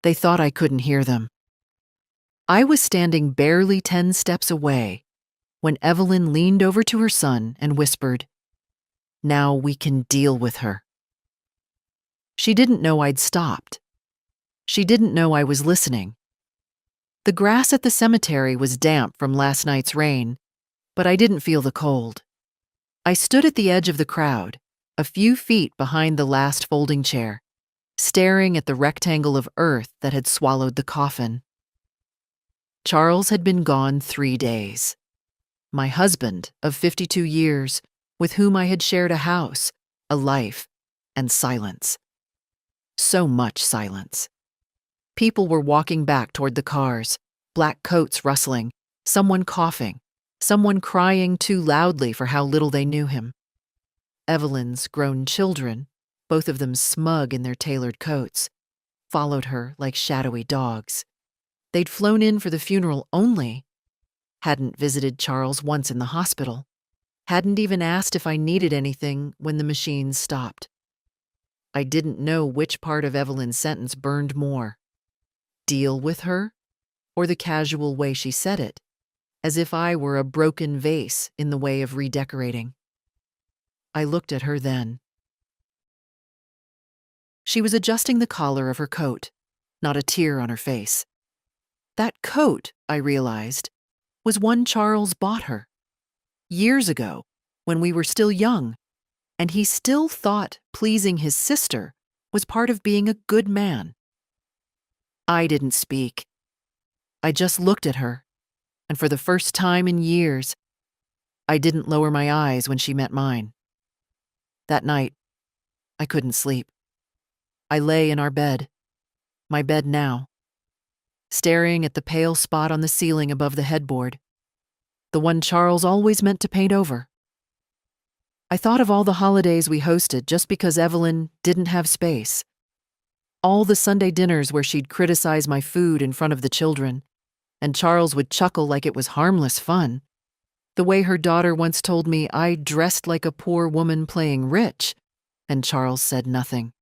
They thought I couldn't hear them. I was standing barely 10 steps away when Evelyn leaned over to her son and whispered, "Now we can deal with her." She didn't know I'd stopped. She didn't know I was listening. The grass at the cemetery was damp from last night's rain, but I didn't feel the cold. I stood at the edge of the crowd, a few feet behind the last folding chair, staring at the rectangle of earth that had swallowed the coffin. Charles had been gone 3 days. My husband of 52 years, with whom I had shared a house, a life, and silence. So much silence. People were walking back toward the cars, black coats rustling, someone coughing, someone crying too loudly for how little they knew him. Evelyn's grown children, both of them smug in their tailored coats, followed her like shadowy dogs. They'd flown in for the funeral only, hadn't visited Charles once in the hospital, hadn't even asked if I needed anything when the machines stopped. I didn't know which part of Evelyn's sentence burned more. Deal with her, or the casual way she said it, as if I were a broken vase in the way of redecorating. I looked at her then. She was adjusting the collar of her coat, not a tear on her face. That coat, I realized, was one Charles bought her. Years ago, when we were still young, and he still thought pleasing his sister was part of being a good man. I didn't speak. I just looked at her, and for the first time in years, I didn't lower my eyes when she met mine. That night, I couldn't sleep. I lay in our bed, my bed now, staring at the pale spot on the ceiling above the headboard, the one Charles always meant to paint over. I thought of all the holidays we hosted just because Evelyn didn't have space. All the Sunday dinners where she'd criticize my food in front of the children, and Charles would chuckle like it was harmless fun. The way her daughter once told me I dressed like a poor woman playing rich, and Charles said nothing.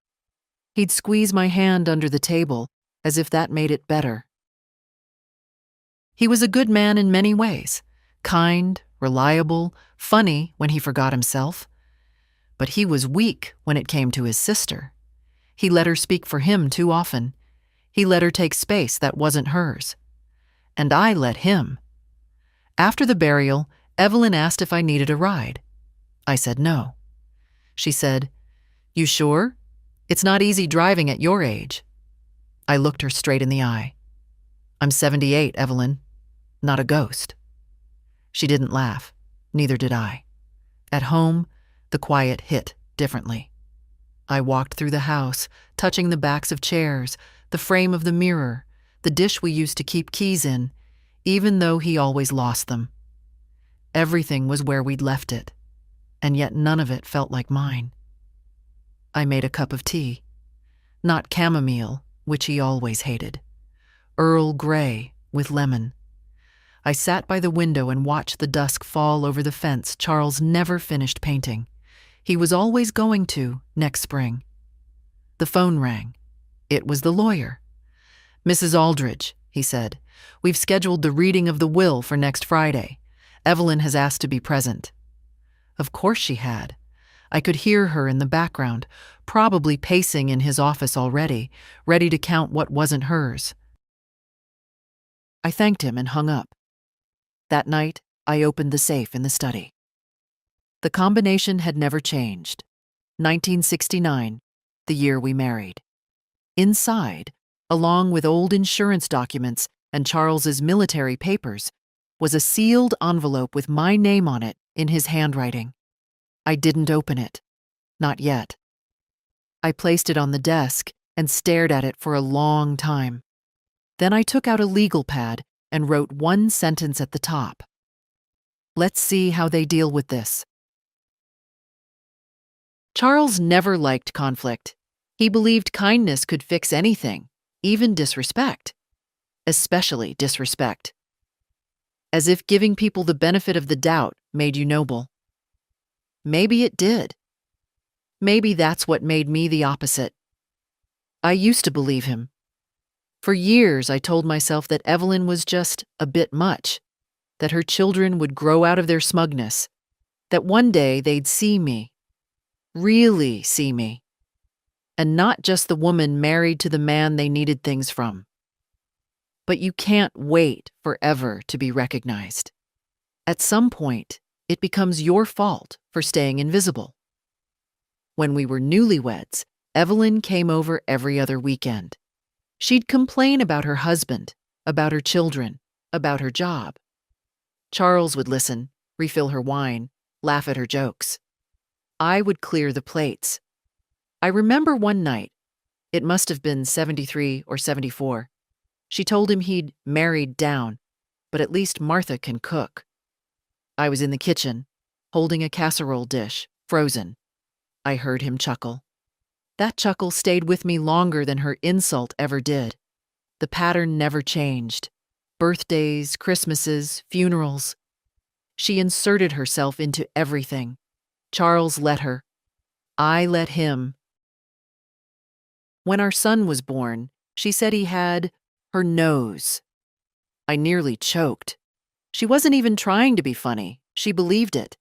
He'd squeeze my hand under the table, as if that made it better. He was a good man in many ways, kind, reliable, funny when he forgot himself. But he was weak when it came to his sister. He let her speak for him too often. He let her take space that wasn't hers. And I let him. After the burial, Evelyn asked if I needed a ride. I said no. She said, "You sure? It's not easy driving at your age." I looked her straight in the eye. "I'm 78, Evelyn. Not a ghost." She didn't laugh. Neither did I. At home, the quiet hit differently. I walked through the house, touching the backs of chairs, the frame of the mirror, the dish we used to keep keys in, even though he always lost them. Everything was where we'd left it, and yet none of it felt like mine. I made a cup of tea. Not chamomile, which he always hated. Earl Grey with lemon. I sat by the window and watched the dusk fall over the fence Charles never finished painting. He was always going to next spring. The phone rang. It was the lawyer. "Mrs. Aldridge," he said, "we've scheduled the reading of the will for next Friday. Evelyn has asked to be present." Of course she had. I could hear her in the background, probably pacing in his office already, ready to count what wasn't hers. I thanked him and hung up. That night, I opened the safe in the study. The combination had never changed. 1969, the year we married. Inside, along with old insurance documents and Charles's military papers, was a sealed envelope with my name on it in his handwriting. I didn't open it. Not yet. I placed it on the desk and stared at it for a long time. Then I took out a legal pad and wrote one sentence at the top. "Let's see how they deal with this." Charles never liked conflict. He believed kindness could fix anything, even disrespect. Especially disrespect. As if giving people the benefit of the doubt made you noble. Maybe it did. Maybe that's what made me the opposite. I used to believe him. For years, I told myself that Evelyn was just a bit much, that her children would grow out of their smugness, that one day they'd see me, really see me, and not just the woman married to the man they needed things from. But you can't wait forever to be recognized. At some point, it becomes your fault for staying invisible. When we were newlyweds, Evelyn came over every other weekend. She'd complain about her husband, about her children, about her job. Charles would listen, refill her wine, laugh at her jokes. I would clear the plates. I remember one night, it must have been 73 or 74, she told him he'd married down, but at least Martha can cook. I was in the kitchen, holding a casserole dish, frozen. I heard him chuckle. That chuckle stayed with me longer than her insult ever did. The pattern never changed. Birthdays, Christmases, funerals. She inserted herself into everything. Charles let her. I let him. When our son was born, she said he had her nose. I nearly choked. She wasn't even trying to be funny. She believed it.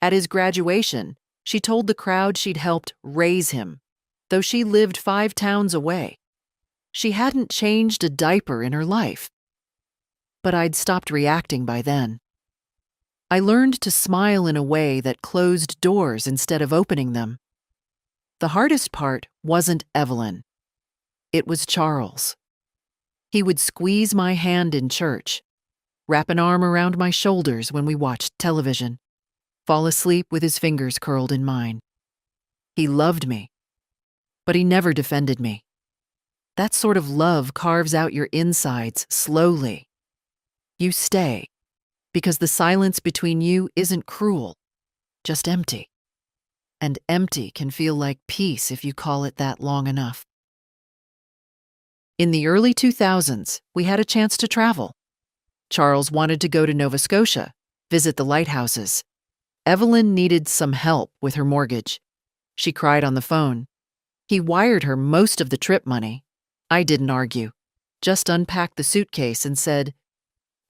At his graduation, she told the crowd she'd helped raise him, though she lived 5 towns away. She hadn't changed a diaper in her life. But I'd stopped reacting by then. I learned to smile in a way that closed doors instead of opening them. The hardest part wasn't Evelyn. It was Charles. He would squeeze my hand in church, wrap an arm around my shoulders when we watched television, fall asleep with his fingers curled in mine. He loved me, but he never defended me. That sort of love carves out your insides slowly. You stay, because the silence between you isn't cruel, just empty. And empty can feel like peace if you call it that long enough. In the early 2000s, we had a chance to travel. Charles wanted to go to Nova Scotia, visit the lighthouses. Evelyn needed some help with her mortgage. She cried on the phone. He wired her most of the trip money. I didn't argue, just unpacked the suitcase and said,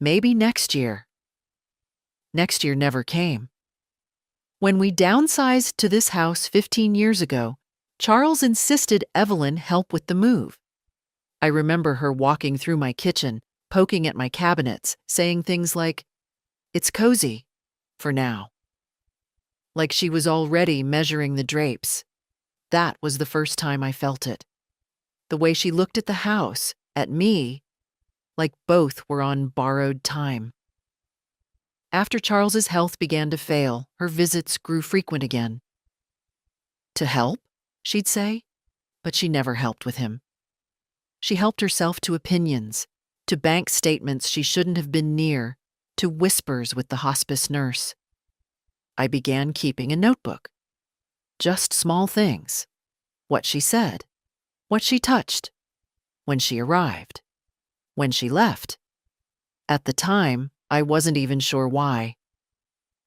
"Maybe next year." Next year never came. When we downsized to this house 15 years ago, Charles insisted Evelyn help with the move. I remember her walking through my kitchen, poking at my cabinets, saying things like, "It's cozy, for now." Like she was already measuring the drapes. That was the first time I felt it. The way she looked at the house, at me, like both were on borrowed time. After Charles's health began to fail, her visits grew frequent again. To help, she'd say, but she never helped with him. She helped herself to opinions, to bank statements she shouldn't have been near, to whispers with the hospice nurse. I began keeping a notebook. Just small things. What she said, what she touched, when she arrived, when she left. At the time, I wasn't even sure why.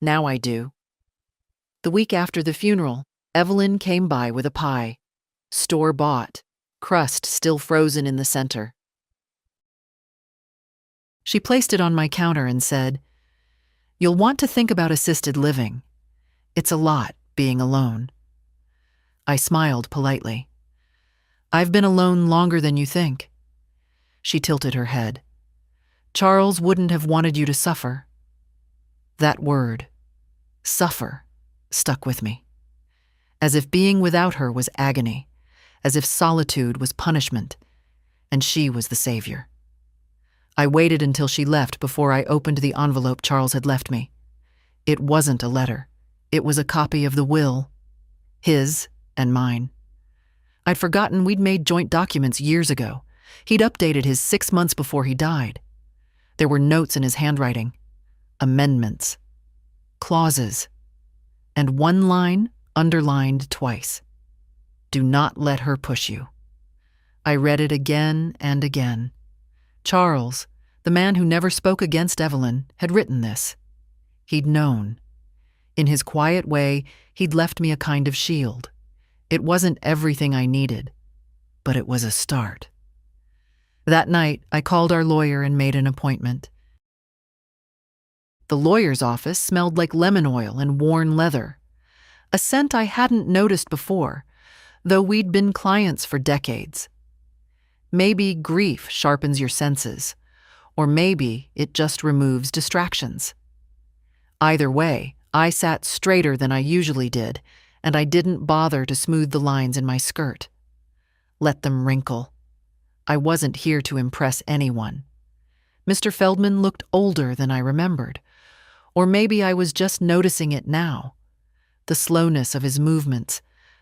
Now I do. The week after the funeral, Evelyn came by with a pie, store-bought, crust still frozen in the center. She placed it on my counter and said, "You'll want to think about assisted living. It's a lot being alone." I smiled politely. "I've been alone longer than you think." She tilted her head. "Charles wouldn't have wanted you to suffer." That word, suffer, stuck with me. As if being without her was agony, as if solitude was punishment, and she was the savior. I waited until she left before I opened the envelope Charles had left me. It wasn't a letter. It was a copy of the will, his and mine. I'd forgotten we'd made joint documents years ago. He'd updated his 6 months before he died. There were notes in his handwriting, amendments, clauses, and one line underlined twice. Do not let her push you. I read it again and again. Charles, the man who never spoke against Evelyn, had written this. He'd known. In his quiet way, he'd left me a kind of shield. It wasn't everything I needed, but it was a start. That night, I called our lawyer and made an appointment. The lawyer's office smelled like lemon oil and worn leather, a scent I hadn't noticed before, though we'd been clients for decades. Maybe grief sharpens your senses, or maybe it just removes distractions. Either way, I sat straighter than I usually did, and I didn't bother to smooth the lines in my skirt. Let them wrinkle. I wasn't here to impress anyone. Mr. Feldman looked older than I remembered, or maybe I was just noticing it now. The slowness of his movements,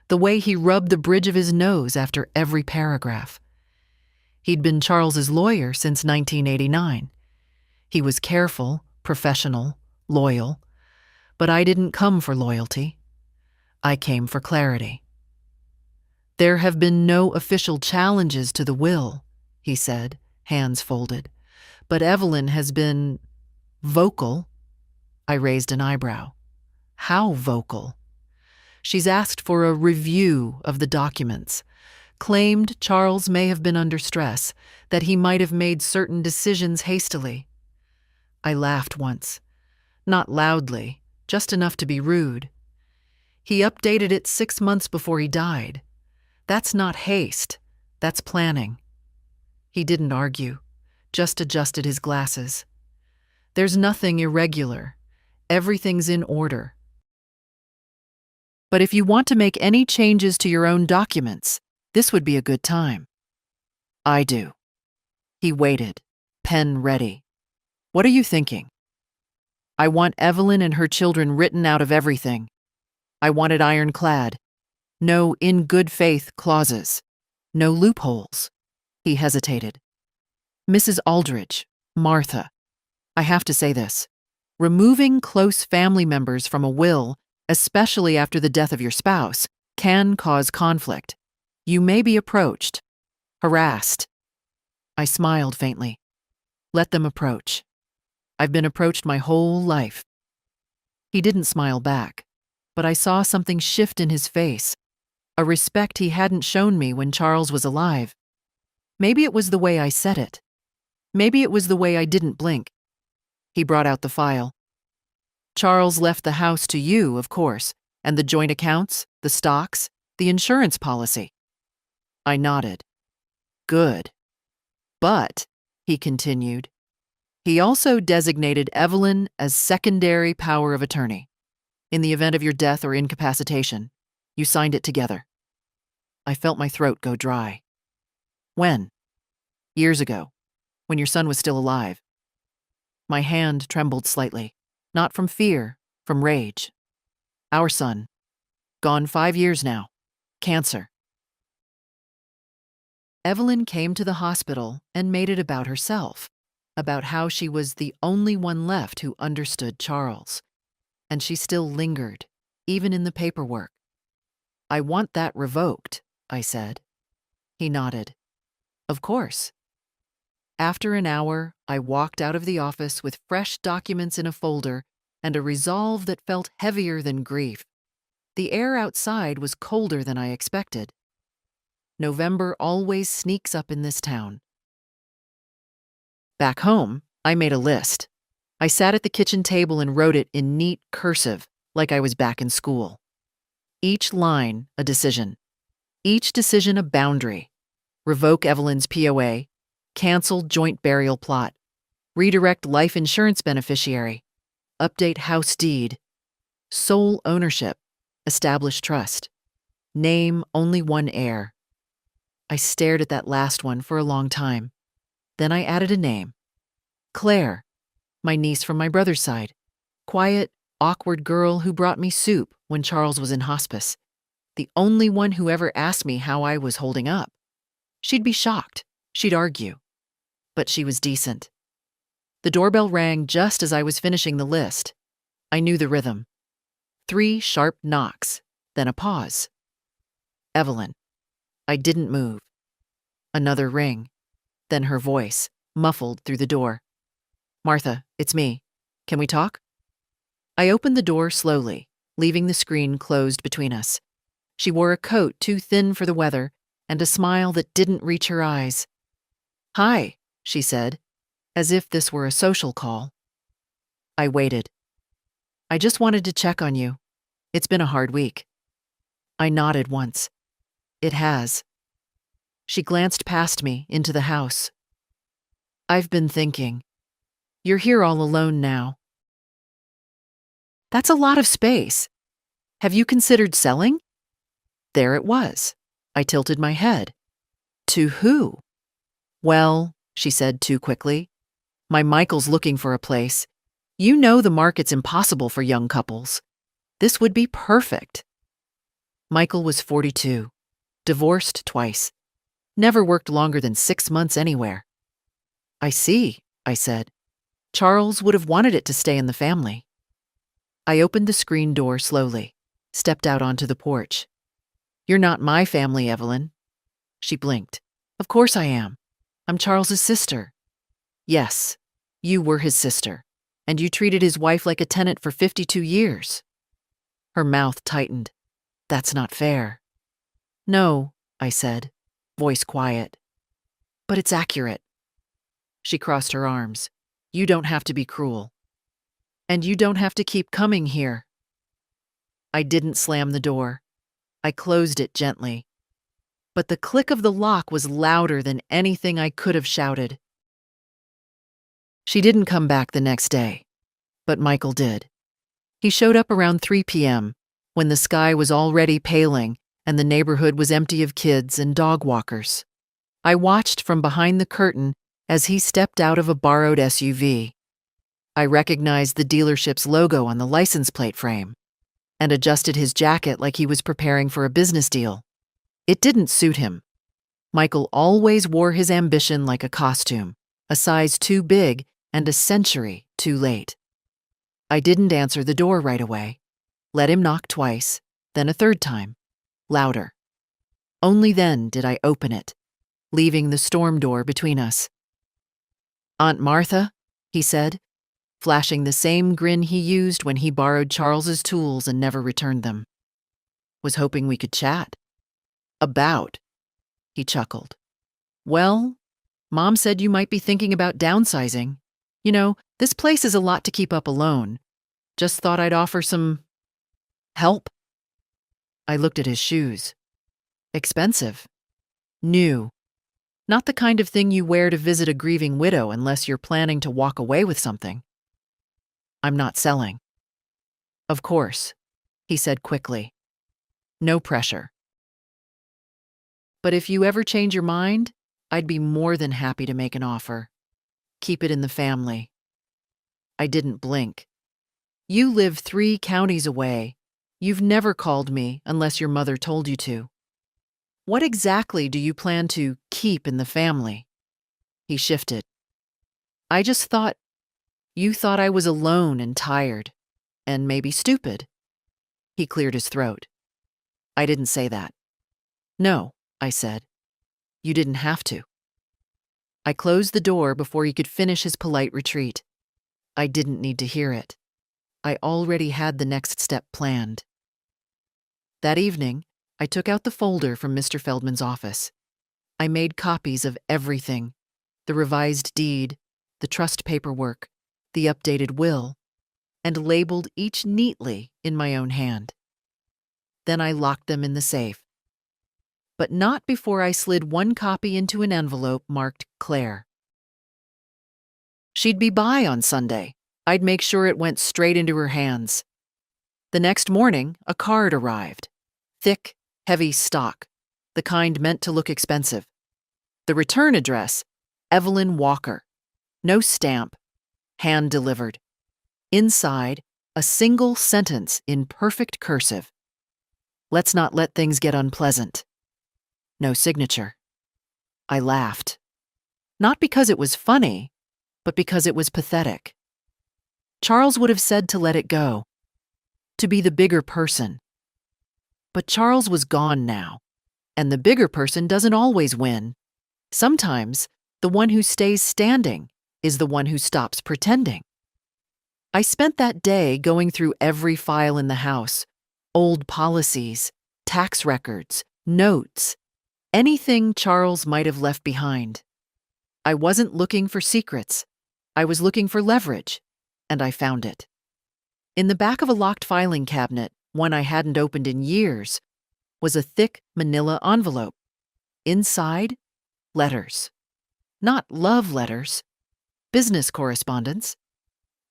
the way he rubbed the bridge of his nose after every paragraph. He'd been Charles's lawyer since 1989. He was careful, professional, loyal, but I didn't come for loyalty. I came for clarity. "There have been no official challenges to the will," he said, hands folded, "but Evelyn has been vocal." I raised an eyebrow. "How vocal?" "She's asked for a review of the documents, claimed Charles may have been under stress, that he might have made certain decisions hastily." I laughed once, not loudly, just enough to be rude. "He updated it 6 months before he died. That's not haste, that's planning." He didn't argue, just adjusted his glasses. "There's nothing irregular. Everything's in order. But if you want to make any changes to your own documents, this would be a good time." "I do." He waited, pen ready. "What are you thinking?" "I want Evelyn and her children written out of everything. I want it ironclad. No in good faith clauses. No loopholes." He hesitated. "Mrs. Aldridge, Martha, I have to say this. Removing close family members from a will, especially after the death of your spouse, can cause conflict. You may be approached, harassed." I smiled faintly. "Let them approach. I've been approached my whole life." He didn't smile back, but I saw something shift in his face, a respect he hadn't shown me when Charles was alive. Maybe it was the way I said it. Maybe it was the way I didn't blink. He brought out the file. "Charles left the house to you, of course, and the joint accounts, the stocks, the insurance policy." I nodded. "Good. But," he continued, "he also designated Evelyn as secondary power of attorney. In the event of your death or incapacitation, you signed it together." I felt my throat go dry. "When?" "Years ago, when your son was still alive." My hand trembled slightly, not from fear, from rage. "Our son. Gone 5 years now. Cancer." Evelyn came to the hospital and made it about herself, about how she was the only one left who understood Charles. And she still lingered, even in the paperwork. "I want that revoked," I said. He nodded. "Of course." After an hour, I walked out of the office with fresh documents in a folder and a resolve that felt heavier than grief. The air outside was colder than I expected. November always sneaks up in this town. Back home, I made a list. I sat at the kitchen table and wrote it in neat cursive, like I was back in school. Each line a decision. Each decision a boundary. Revoke Evelyn's POA. Cancel joint burial plot. Redirect life insurance beneficiary. Update house deed. Sole ownership. Establish trust. Name only one heir. I stared at that last one for a long time. Then I added a name. Claire, my niece from my brother's side. Quiet, awkward girl who brought me soup when Charles was in hospice. The only one who ever asked me how I was holding up. She'd be shocked. She'd argue. But she was decent. The doorbell rang just as I was finishing the list. I knew the rhythm. 3 sharp knocks, then a pause. Evelyn. I didn't move. Another ring. Then her voice, muffled through the door. "Martha, it's me. Can we talk?" I opened the door slowly, leaving the screen closed between us. She wore a coat too thin for the weather and a smile that didn't reach her eyes. "Hi," she said, as if this were a social call. I waited. "I just wanted to check on you. It's been a hard week." I nodded once. "It has." She glanced past me into the house. "I've been thinking. You're here all alone now. That's a lot of space. Have you considered selling?" There it was. I tilted my head. "To who?" "Well," she said too quickly, "my Michael's looking for a place. You know the market's impossible for young couples. This would be perfect." Michael was 42, divorced twice, never worked longer than 6 months anywhere. "I see," I said. "Charles would have wanted it to stay in the family." I opened the screen door slowly, stepped out onto the porch. "You're not my family, Evelyn." She blinked. "Of course I am. I'm Charles's sister." "Yes, you were his sister, and you treated his wife like a tenant for 52 years. Her mouth tightened. "That's not fair." "No," I said, voice quiet. "But it's accurate." She crossed her arms. "You don't have to be cruel. And you don't have to keep coming here." I didn't slam the door. I closed it gently. But the click of the lock was louder than anything I could have shouted. She didn't come back the next day, but Michael did. He showed up around 3 p.m., when the sky was already paling and the neighborhood was empty of kids and dog walkers. I watched from behind the curtain as he stepped out of a borrowed SUV. I recognized the dealership's logo on the license plate frame and adjusted his jacket like he was preparing for a business deal. It didn't suit him. Michael always wore his ambition like a costume, a size too big and a century too late. I didn't answer the door right away. Let him knock twice, then a third time, louder. Only then did I open it, leaving the storm door between us. "Aunt Martha," he said, flashing the same grin he used when he borrowed Charles's tools and never returned them. "Was hoping we could chat." "About?" He chuckled. "Well, Mom said you might be thinking about downsizing. You know, this place is a lot to keep up alone. Just thought I'd offer some help." I looked at his shoes. Expensive. New. Not the kind of thing you wear to visit a grieving widow unless you're planning to walk away with something. "I'm not selling." "Of course," he said quickly. "No pressure. But if you ever change your mind, I'd be more than happy to make an offer. Keep it in the family." I didn't blink. "You live 3 counties away. You've never called me unless your mother told you to. What exactly do you plan to keep in the family?" He shifted. "I just thought you thought I was alone and tired, and maybe stupid." He cleared his throat. "I didn't say that." "No," I said. "You didn't have to." I closed the door before he could finish his polite retreat. I didn't need to hear it. I already had the next step planned. That evening, I took out the folder from Mr. Feldman's office. I made copies of everything: the revised deed, the trust paperwork, the updated will, and labeled each neatly in my own hand. Then I locked them in the safe. But not before I slid one copy into an envelope marked Claire. She'd be by on Sunday. I'd make sure it went straight into her hands. The next morning, a card arrived. Thick, heavy stock, the kind meant to look expensive. The return address, Evelyn Walker. No stamp, hand-delivered. Inside, a single sentence in perfect cursive. "Let's not let things get unpleasant." No signature. I laughed. Not because it was funny, but because it was pathetic. Charles would have said to let it go, to be the bigger person. But Charles was gone now, and the bigger person doesn't always win. Sometimes, the one who stays standing is the one who stops pretending. I spent that day going through every file in the house: old policies, tax records, notes, anything Charles might have left behind. I wasn't looking for secrets. I was looking for leverage, and I found it. In the back of a locked filing cabinet, one I hadn't opened in years, was a thick manila envelope. Inside, letters. Not love letters. Business correspondence.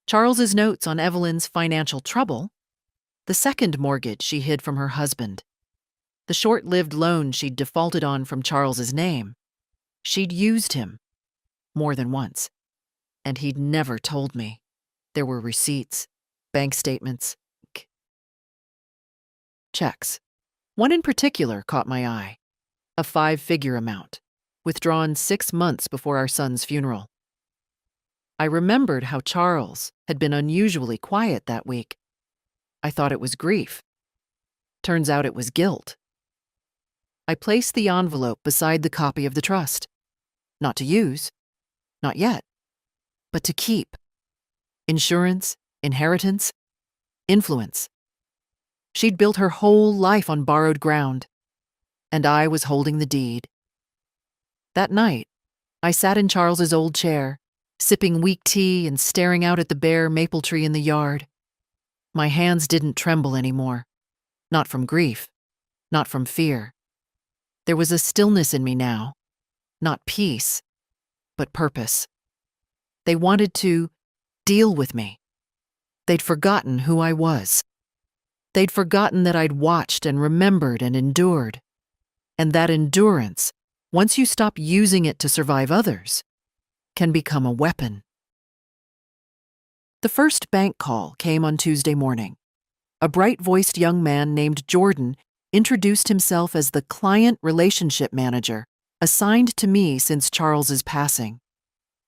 Charles's notes on Evelyn's financial trouble. The second mortgage she hid from her husband. The short-lived loan she'd defaulted on from Charles's name. She'd used him. More than once. And he'd never told me. There were receipts, bank statements, checks. One in particular caught my eye. A 5-figure amount, withdrawn 6 months before our son's funeral. I remembered how Charles had been unusually quiet that week. I thought it was grief. Turns out it was guilt. I placed the envelope beside the copy of the trust. Not to use. Not yet. But to keep. Insurance, inheritance, influence. She'd built her whole life on borrowed ground, and I was holding the deed. That night, I sat in Charles's old chair, sipping weak tea and staring out at the bare maple tree in the yard. My hands didn't tremble anymore. Not from grief, not from fear. There was a stillness in me now, not peace, but purpose. They wanted to deal with me. They'd forgotten who I was. They'd forgotten that I'd watched and remembered and endured. And that endurance, once you stop using it to survive others, can become a weapon. The first bank call came on Tuesday morning. A bright-voiced young man named Jordan introduced himself as the client relationship manager assigned to me since Charles's passing.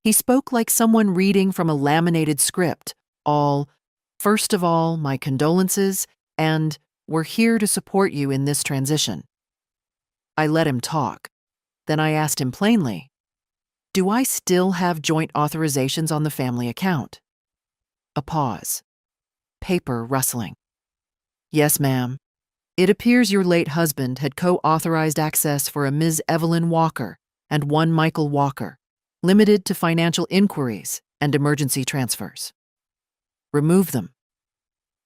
He spoke like someone reading from a laminated script, all, "First of all, my condolences," and "We're here to support you in this transition." I let him talk. Then I asked him plainly, "Do I still have joint authorizations on the family account?" A pause. Paper rustling. "Yes, ma'am. It appears your late husband had co-authorized access for a Ms. Evelyn Walker and one Michael Walker, limited to financial inquiries and emergency transfers. Remove them."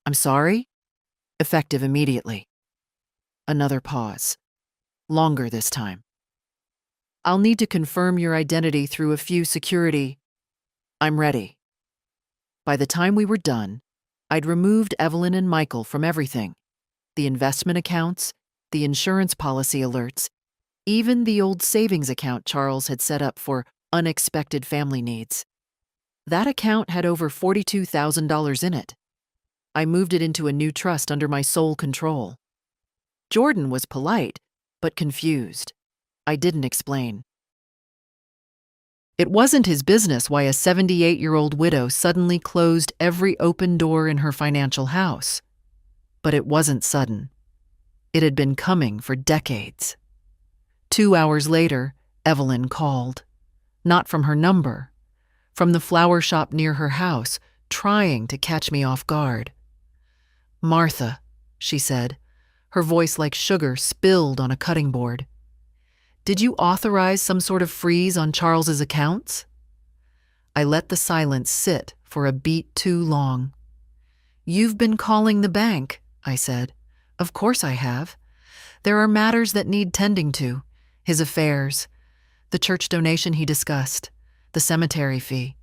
"I'm sorry?" "Effective immediately." Another pause. Longer this time. "I'll need to confirm your identity through a few security." "I'm ready." By the time we were done, I'd removed Evelyn and Michael from everything. The investment accounts, the insurance policy alerts, even the old savings account Charles had set up for unexpected family needs. That account had over $42,000 in it. I moved it into a new trust under my sole control. Jordan was polite, but confused. I didn't explain. It wasn't his business why a 78-year-old widow suddenly closed every open door in her financial house. But it wasn't sudden. It had been coming for decades. 2 hours later, Evelyn called. Not from her number. From the flower shop near her house, trying to catch me off guard. "Martha," she said, her voice like sugar spilled on a cutting board. "Did you authorize some sort of freeze on Charles's accounts?" I let the silence sit for a beat too long. "You've been calling the bank," I said. "Of course I have. There are matters that need tending to. His affairs, the church donation he discussed, the cemetery fee.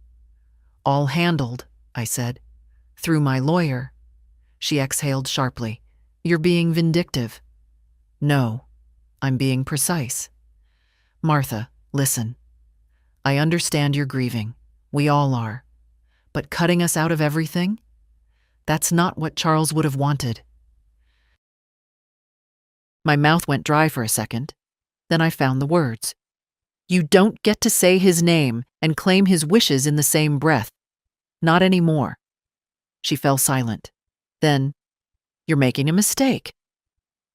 All handled," I said. "Through my lawyer." She exhaled sharply. "You're being vindictive." "No, I'm being precise. Martha, listen. I understand you're grieving. We all are. But cutting us out of everything? That's not what Charles would have wanted." My mouth went dry for a second. Then I found the words. "You don't get to say his name and claim his wishes in the same breath. Not anymore." She fell silent. Then, "You're making a mistake."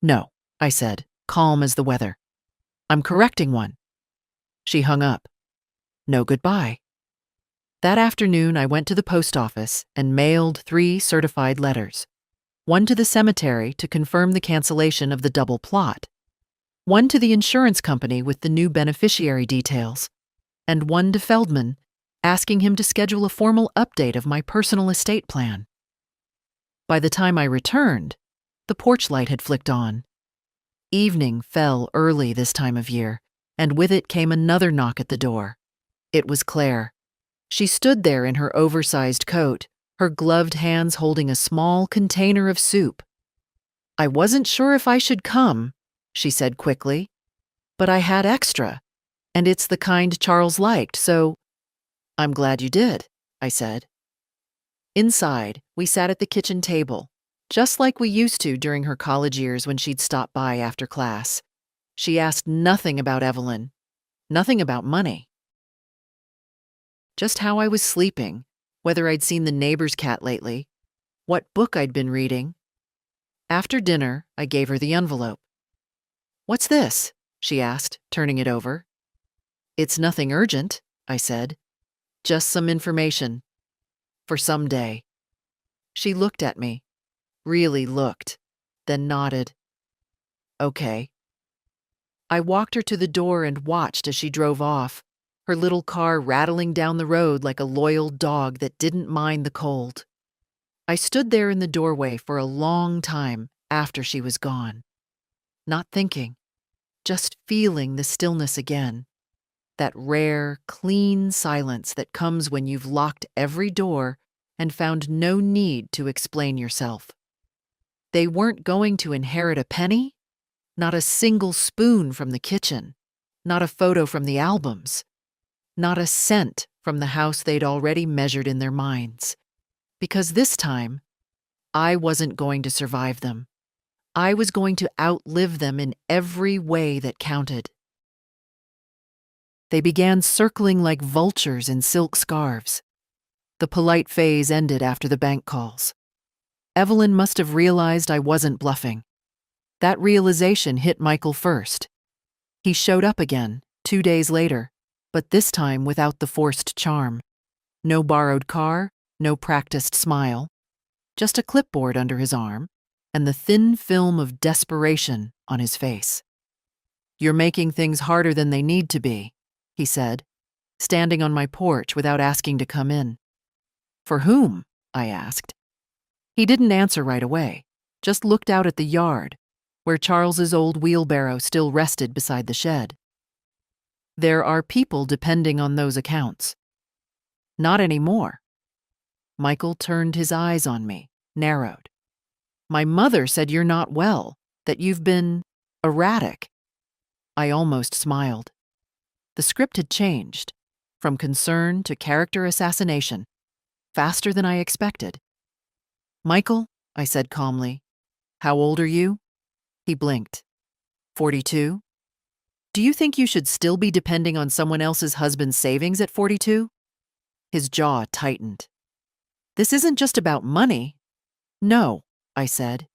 "No," I said, calm as the weather. "I'm correcting one." She hung up. No goodbye. That afternoon, I went to the post office and mailed 3 certified letters. One to the cemetery to confirm the cancellation of the double plot. One to the insurance company with the new beneficiary details. and one to Feldman, asking him to schedule a formal update of my personal estate plan. By the time I returned, the porch light had flicked on. Evening fell early this time of year, and with it came another knock at the door. It was Claire. She stood there in her oversized coat, her gloved hands holding a small container of soup. "I wasn't sure if I should come," she said quickly, "but I had extra, and it's the kind Charles liked, so—" "I'm glad you did," I said. Inside, we sat at the kitchen table, just like we used to during her college years when she'd stop by after class. She asked nothing about Evelyn, nothing about money. Just how I was sleeping, whether I'd seen the neighbor's cat lately, what book I'd been reading. After dinner, I gave her the envelope. "What's this?" she asked, turning it over. "It's nothing urgent," I said. "Just some information. For some day." She looked at me, really looked, then nodded. "Okay." I walked her to the door and watched as she drove off, her little car rattling down the road like a loyal dog that didn't mind the cold. I stood there in the doorway for a long time after she was gone, not thinking, just feeling the stillness again, that rare, clean silence that comes when you've locked every door and found no need to explain yourself. They weren't going to inherit a penny, not a single spoon from the kitchen, not a photo from the albums, not a cent from the house they'd already measured in their minds. Because this time, I wasn't going to survive them. I was going to outlive them in every way that counted. They began circling like vultures in silk scarves. The polite phase ended after the bank calls. Evelyn must have realized I wasn't bluffing. That realization hit Michael first. He showed up again, 2 days later, but this time without the forced charm. No borrowed car, no practiced smile, just a clipboard under his arm and the thin film of desperation on his face. "You're making things harder than they need to be," he said, standing on my porch without asking to come in. "For whom?" I asked. He didn't answer right away, just looked out at the yard, where Charles's old wheelbarrow still rested beside the shed. "There are people depending on those accounts." "Not anymore." Michael turned his eyes on me, narrowed. "My mother said you're not well, that you've been erratic." I almost smiled. The script had changed, from concern to character assassination, faster than I expected. "Michael," I said calmly, "how old are you?" He blinked. 42? "Do you think you should still be depending on someone else's husband's savings at 42? His jaw tightened. "This isn't just about money." "No," I said.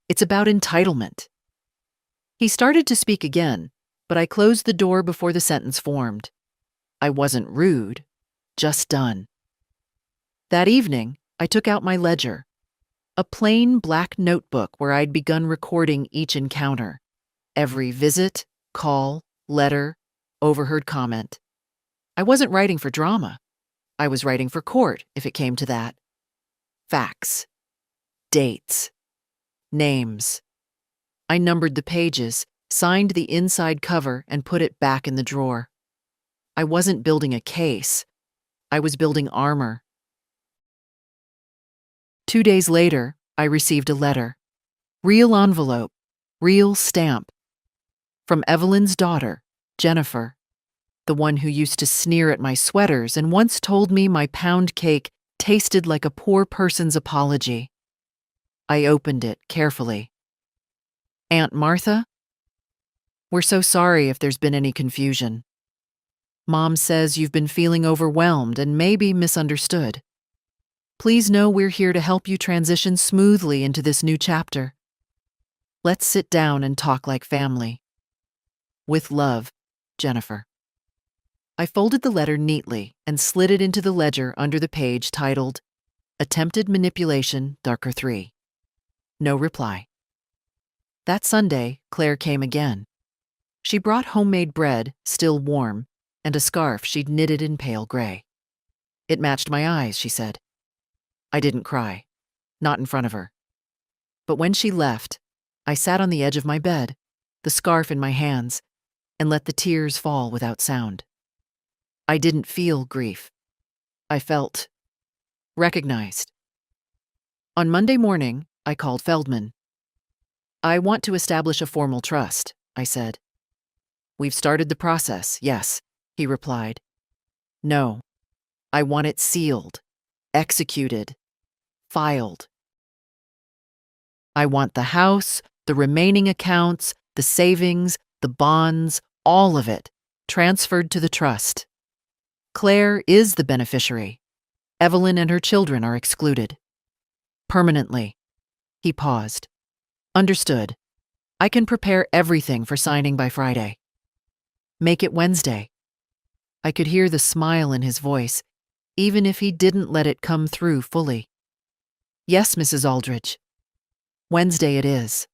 "It's about entitlement." He started to speak again, but I closed the door before the sentence formed. I wasn't rude, just done. That evening, I took out my ledger, a plain black notebook where I'd begun recording each encounter, every visit, call, letter, overheard comment. I wasn't writing for drama. I was writing for court, if it came to that. Facts, dates, names. I numbered the pages, signed the inside cover, and put it back in the drawer. I wasn't building a case. I was building armor. 2 days later, I received a letter. Real envelope, real stamp. From Evelyn's daughter, Jennifer, the one who used to sneer at my sweaters and once told me my pound cake tasted like a poor person's apology. I opened it carefully. "Aunt Martha? We're so sorry if there's been any confusion. Mom says you've been feeling overwhelmed and maybe misunderstood. Please know we're here to help you transition smoothly into this new chapter. Let's sit down and talk like family. With love, Jennifer." I folded the letter neatly and slid it into the ledger under the page titled, "Attempted Manipulation, Darker 3. No reply. That Sunday, Claire came again. She brought homemade bread, still warm, and a scarf she'd knitted in pale gray. It matched my eyes, she said. I didn't cry, not in front of her. But when she left, I sat on the edge of my bed, the scarf in my hands, and let the tears fall without sound. I didn't feel grief. I felt recognized. On Monday morning, I called Feldman. I want to establish a formal trust, I said. We've started the process, yes, he replied. No, I want it sealed, executed, filed. I want the house, the remaining accounts, the savings, the bonds, all of it, transferred to the trust. Claire is the beneficiary. Evelyn and her children are excluded. Permanently. He paused. Understood. I can prepare everything for signing by Friday. Make it Wednesday. I could hear the smile in his voice, even if he didn't let it come through fully. Yes, Mrs. Aldrich. Wednesday it is.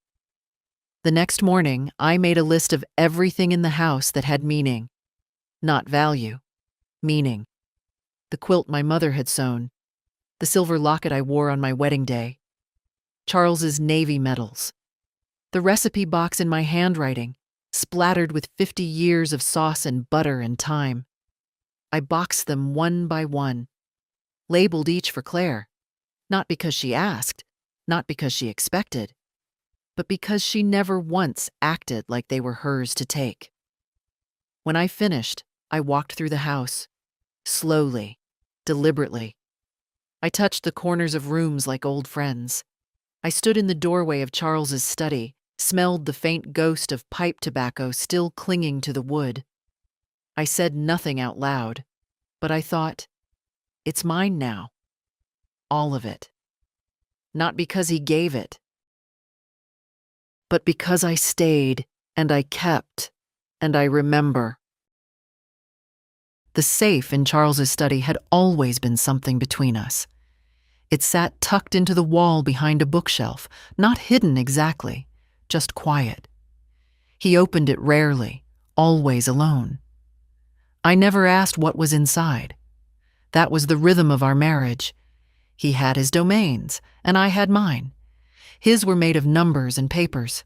The next morning, I made a list of everything in the house that had meaning. Not value. Meaning. The quilt my mother had sewn. The silver locket I wore on my wedding day. Charles's Navy medals. The recipe box in my handwriting, splattered with 50 years of sauce and butter and thyme. I boxed them one by one, labeled each for Claire, not because she asked, not because she expected, but because she never once acted like they were hers to take. When I finished, I walked through the house, slowly, deliberately. I touched the corners of rooms like old friends. I stood in the doorway of Charles's study, smelled the faint ghost of pipe tobacco still clinging to the wood. I said nothing out loud, but I thought, it's mine now. All of it. Not because he gave it, but because I stayed, and I kept, and I remember. The safe in Charles's study had always been something between us. It sat tucked into the wall behind a bookshelf, not hidden exactly, just quiet. He opened it rarely, always alone. I never asked what was inside. That was the rhythm of our marriage. He had his domains, and I had mine. His were made of numbers and papers.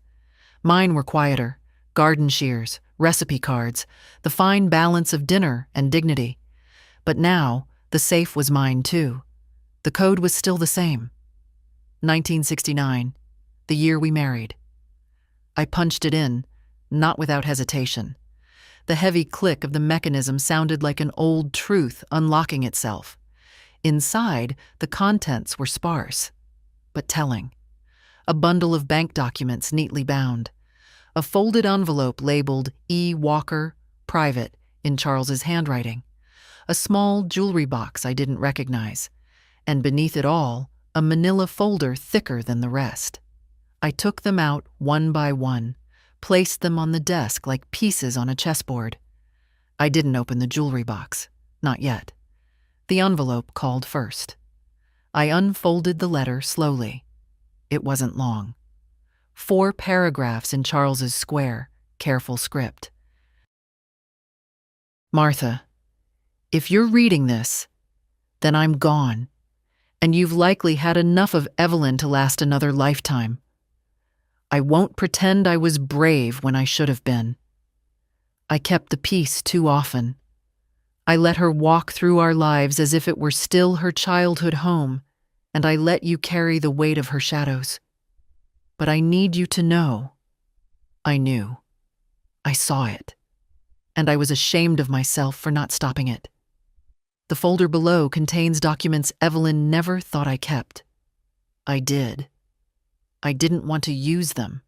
Mine were quieter, garden shears, recipe cards, the fine balance of dinner and dignity. But now, the safe was mine too. The code was still the same. 1969, the year we married. I punched it in, not without hesitation. The heavy click of the mechanism sounded like an old truth unlocking itself. Inside, the contents were sparse, but telling. A bundle of bank documents neatly bound. A folded envelope labeled E. Walker, Private, in Charles's handwriting. A small jewelry box I didn't recognize. And beneath it all, a manila folder thicker than the rest. I took them out one by one, placed them on the desk like pieces on a chessboard. I didn't open the jewelry box, not yet. The envelope called first. I unfolded the letter slowly. It wasn't long. 4 paragraphs in Charles's square, careful script. Martha, if you're reading this, then I'm gone. And you've likely had enough of Evelyn to last another lifetime. I won't pretend I was brave when I should have been. I kept the peace too often. I let her walk through our lives as if it were still her childhood home, and I let you carry the weight of her shadows. But I need you to know. I knew. I saw it. And I was ashamed of myself for not stopping it. The folder below contains documents Evelyn never thought I kept. I did. I didn't want to use them,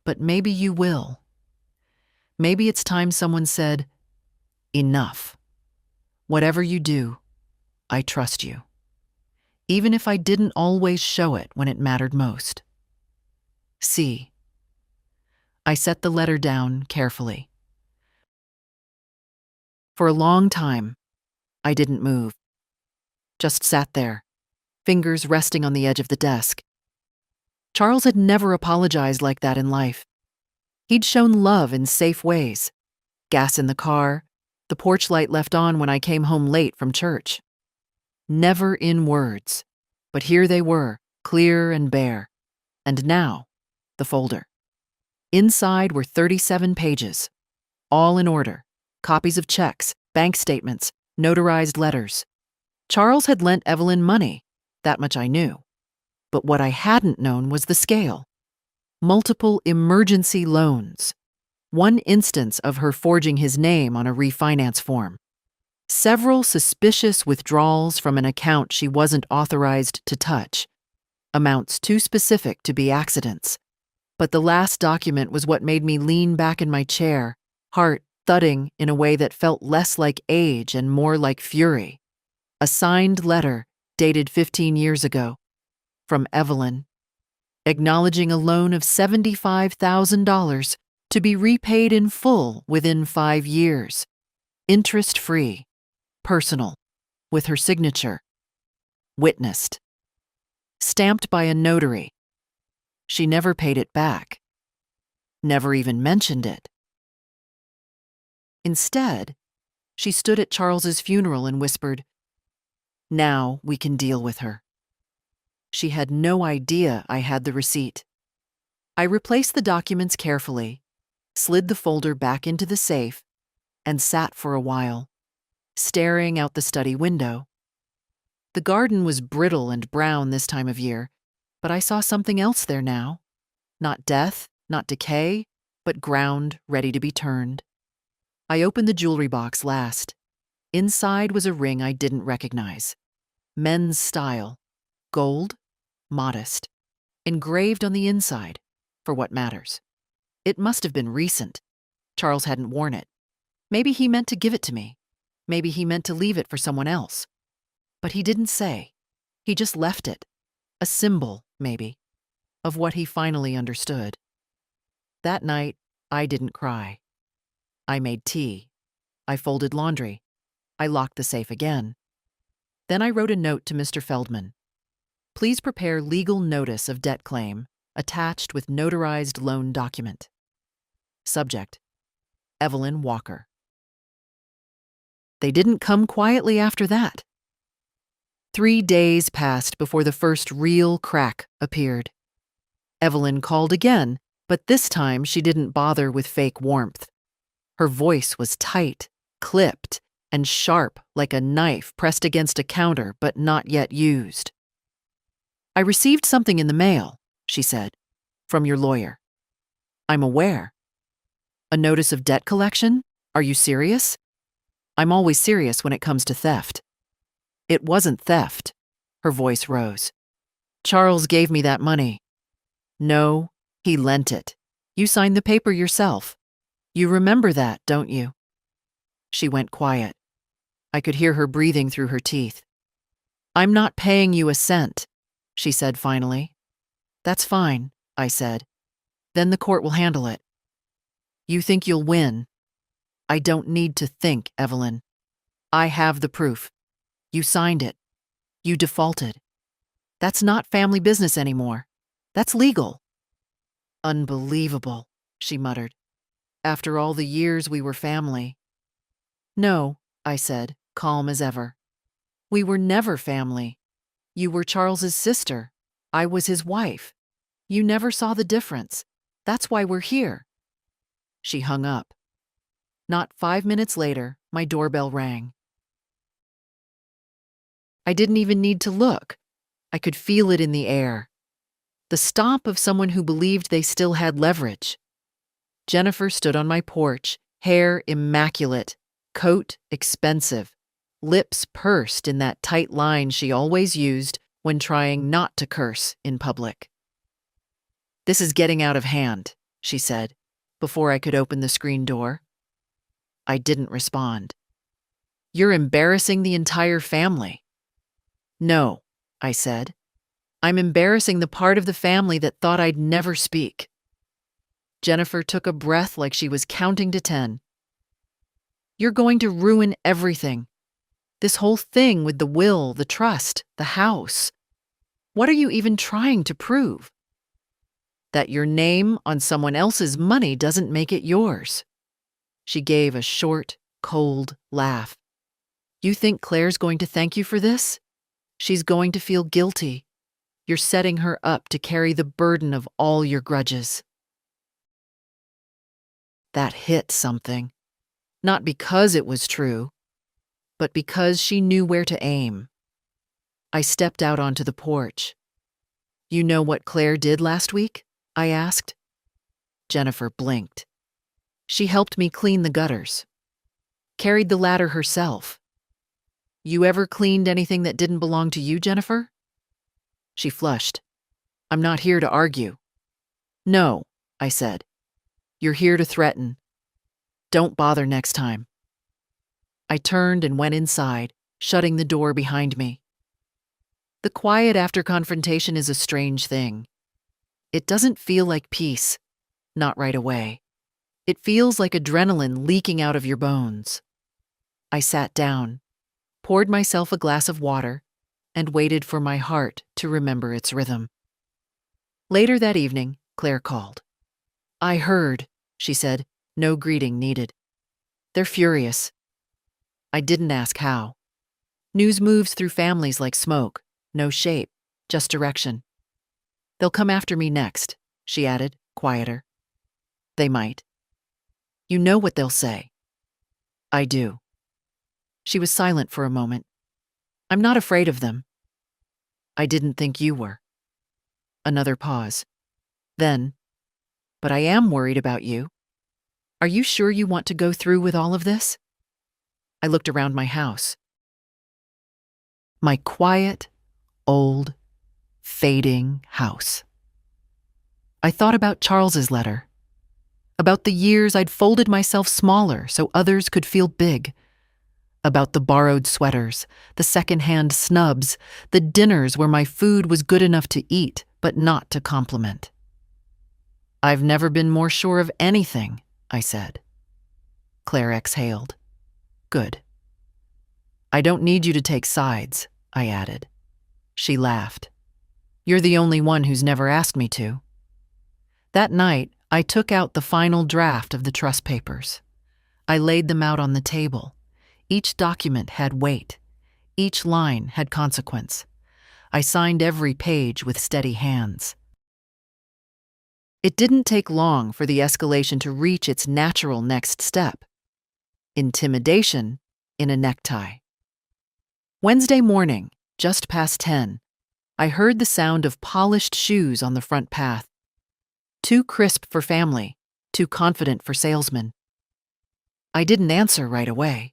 but maybe you will. Maybe it's time someone said, enough. Whatever you do, I trust you. Even if I didn't always show it when it mattered most. C. I set the letter down carefully. For a long time, I didn't move. Just sat there, fingers resting on the edge of the desk. Charles had never apologized like that in life. He'd shown love in safe ways. Gas in the car, the porch light left on when I came home late from church. Never in words, but here they were, clear and bare. And now, the folder. Inside were 37 pages, all in order, copies of checks, bank statements, notarized letters. Charles had lent Evelyn money, that much I knew. But what I hadn't known was the scale. Multiple emergency loans. One instance of her forging his name on a refinance form. Several suspicious withdrawals from an account she wasn't authorized to touch. Amounts too specific to be accidents. But the last document was what made me lean back in my chair, heart thudding in a way that felt less like age and more like fury. A signed letter dated 15 years ago. From Evelyn. Acknowledging a loan of $75,000 to be repaid in full within 5 years. Interest-free. Personal. With her signature. Witnessed. Stamped by a notary. She never paid it back. Never even mentioned it. Instead, she stood at Charles's funeral and whispered, "Now we can deal with her." She had no idea I had the receipt. I replaced the documents carefully, slid the folder back into the safe, and sat for a while, staring out the study window. The garden was brittle and brown this time of year, but I saw something else there now. Not death, not decay, but ground ready to be turned. I opened the jewelry box last. Inside was a ring I didn't recognize. Men's style. Gold, modest. Engraved on the inside, for what matters. It must have been recent. Charles hadn't worn it. Maybe he meant to give it to me. Maybe he meant to leave it for someone else. But he didn't say. He just left it. A symbol, maybe, of what he finally understood. That night, I didn't cry. I made tea. I folded laundry. I locked the safe again. Then I wrote a note to Mr. Feldman. Please prepare legal notice of debt claim attached with notarized loan document. Subject: Evelyn Walker. They didn't come quietly after that. 3 days passed before the first real crack appeared. Evelyn called again, but this time she didn't bother with fake warmth. Her voice was tight, clipped, and sharp like a knife pressed against a counter but not yet used. "I received something in the mail," she said, "from your lawyer." "I'm aware." "A notice of debt collection? Are you serious?" "I'm always serious when it comes to theft." "It wasn't theft." Her voice rose. "Charles gave me that money." "No, he lent it. You signed the paper yourself. You remember that, don't you?" She went quiet. I could hear her breathing through her teeth. "I'm not paying you a cent," she said finally. "That's fine," I said. "Then the court will handle it." "You think you'll win?" "I don't need to think, Evelyn. I have the proof. You signed it. You defaulted. That's not family business anymore. That's legal." "Unbelievable," she muttered. "After all the years we were family." "No," I said, calm as ever. "We were never family. You were Charles's sister. I was his wife. You never saw the difference. That's why we're here." She hung up. Not 5 minutes later, my doorbell rang. I didn't even need to look. I could feel it in the air. The stomp of someone who believed they still had leverage. Jennifer stood on my porch, hair immaculate, coat expensive, lips pursed in that tight line she always used when trying not to curse in public. "This is getting out of hand," she said, before I could open the screen door. I didn't respond. "You're embarrassing the entire family." "No," I said. "I'm embarrassing the part of the family that thought I'd never speak." Jennifer took a breath like she was counting to 10. "You're going to ruin everything. This whole thing with the will, the trust, the house. What are you even trying to prove?" That your name on someone else's money doesn't make it yours." She gave a short, cold laugh. "You think Claire's going to thank you for this? She's going to feel guilty. You're setting her up to carry the burden of all your grudges." That hit something. Not because it was true, but because she knew where to aim. I stepped out onto the porch. "You know what Claire did last week?" I asked. Jennifer blinked. "She helped me clean the gutters. Carried the ladder herself." "You ever cleaned anything that didn't belong to you, Jennifer?" She flushed. "I'm not here to argue." "No," I said. "You're here to threaten. Don't bother next time." I turned and went inside, shutting the door behind me. The quiet after confrontation is a strange thing. It doesn't feel like peace, not right away. It feels like adrenaline leaking out of your bones. I sat down, poured myself a glass of water, and waited for my heart to remember its rhythm. Later that evening, Claire called. "I heard," she said, "no greeting needed. They're furious." I didn't ask how. News moves through families like smoke, no shape, just direction. "They'll come after me next," she added, quieter. "They might." "You know what they'll say." "I do." She was silent for a moment. "I'm not afraid of them." "I didn't think you were." Another pause. Then, "But I am worried about you. Are you sure you want to go through with all of this?" I looked around my house. My quiet, old, fading house. I thought about Charles's letter, about the years I'd folded myself smaller so others could feel big, about the borrowed sweaters, the secondhand snubs, the dinners where my food was good enough to eat but not to compliment. "I've never been more sure of anything," I said. Claire exhaled. "Good." "I don't need you to take sides," I added. She laughed. "You're the only one who's never asked me to." That night, I took out the final draft of the trust papers. I laid them out on the table. Each document had weight. Each line had consequence. I signed every page with steady hands. It didn't take long for the escalation to reach its natural next step: intimidation in a necktie. Wednesday morning, just past 10, I heard the sound of polished shoes on the front path. Too crisp for family, too confident for salesmen. I didn't answer right away.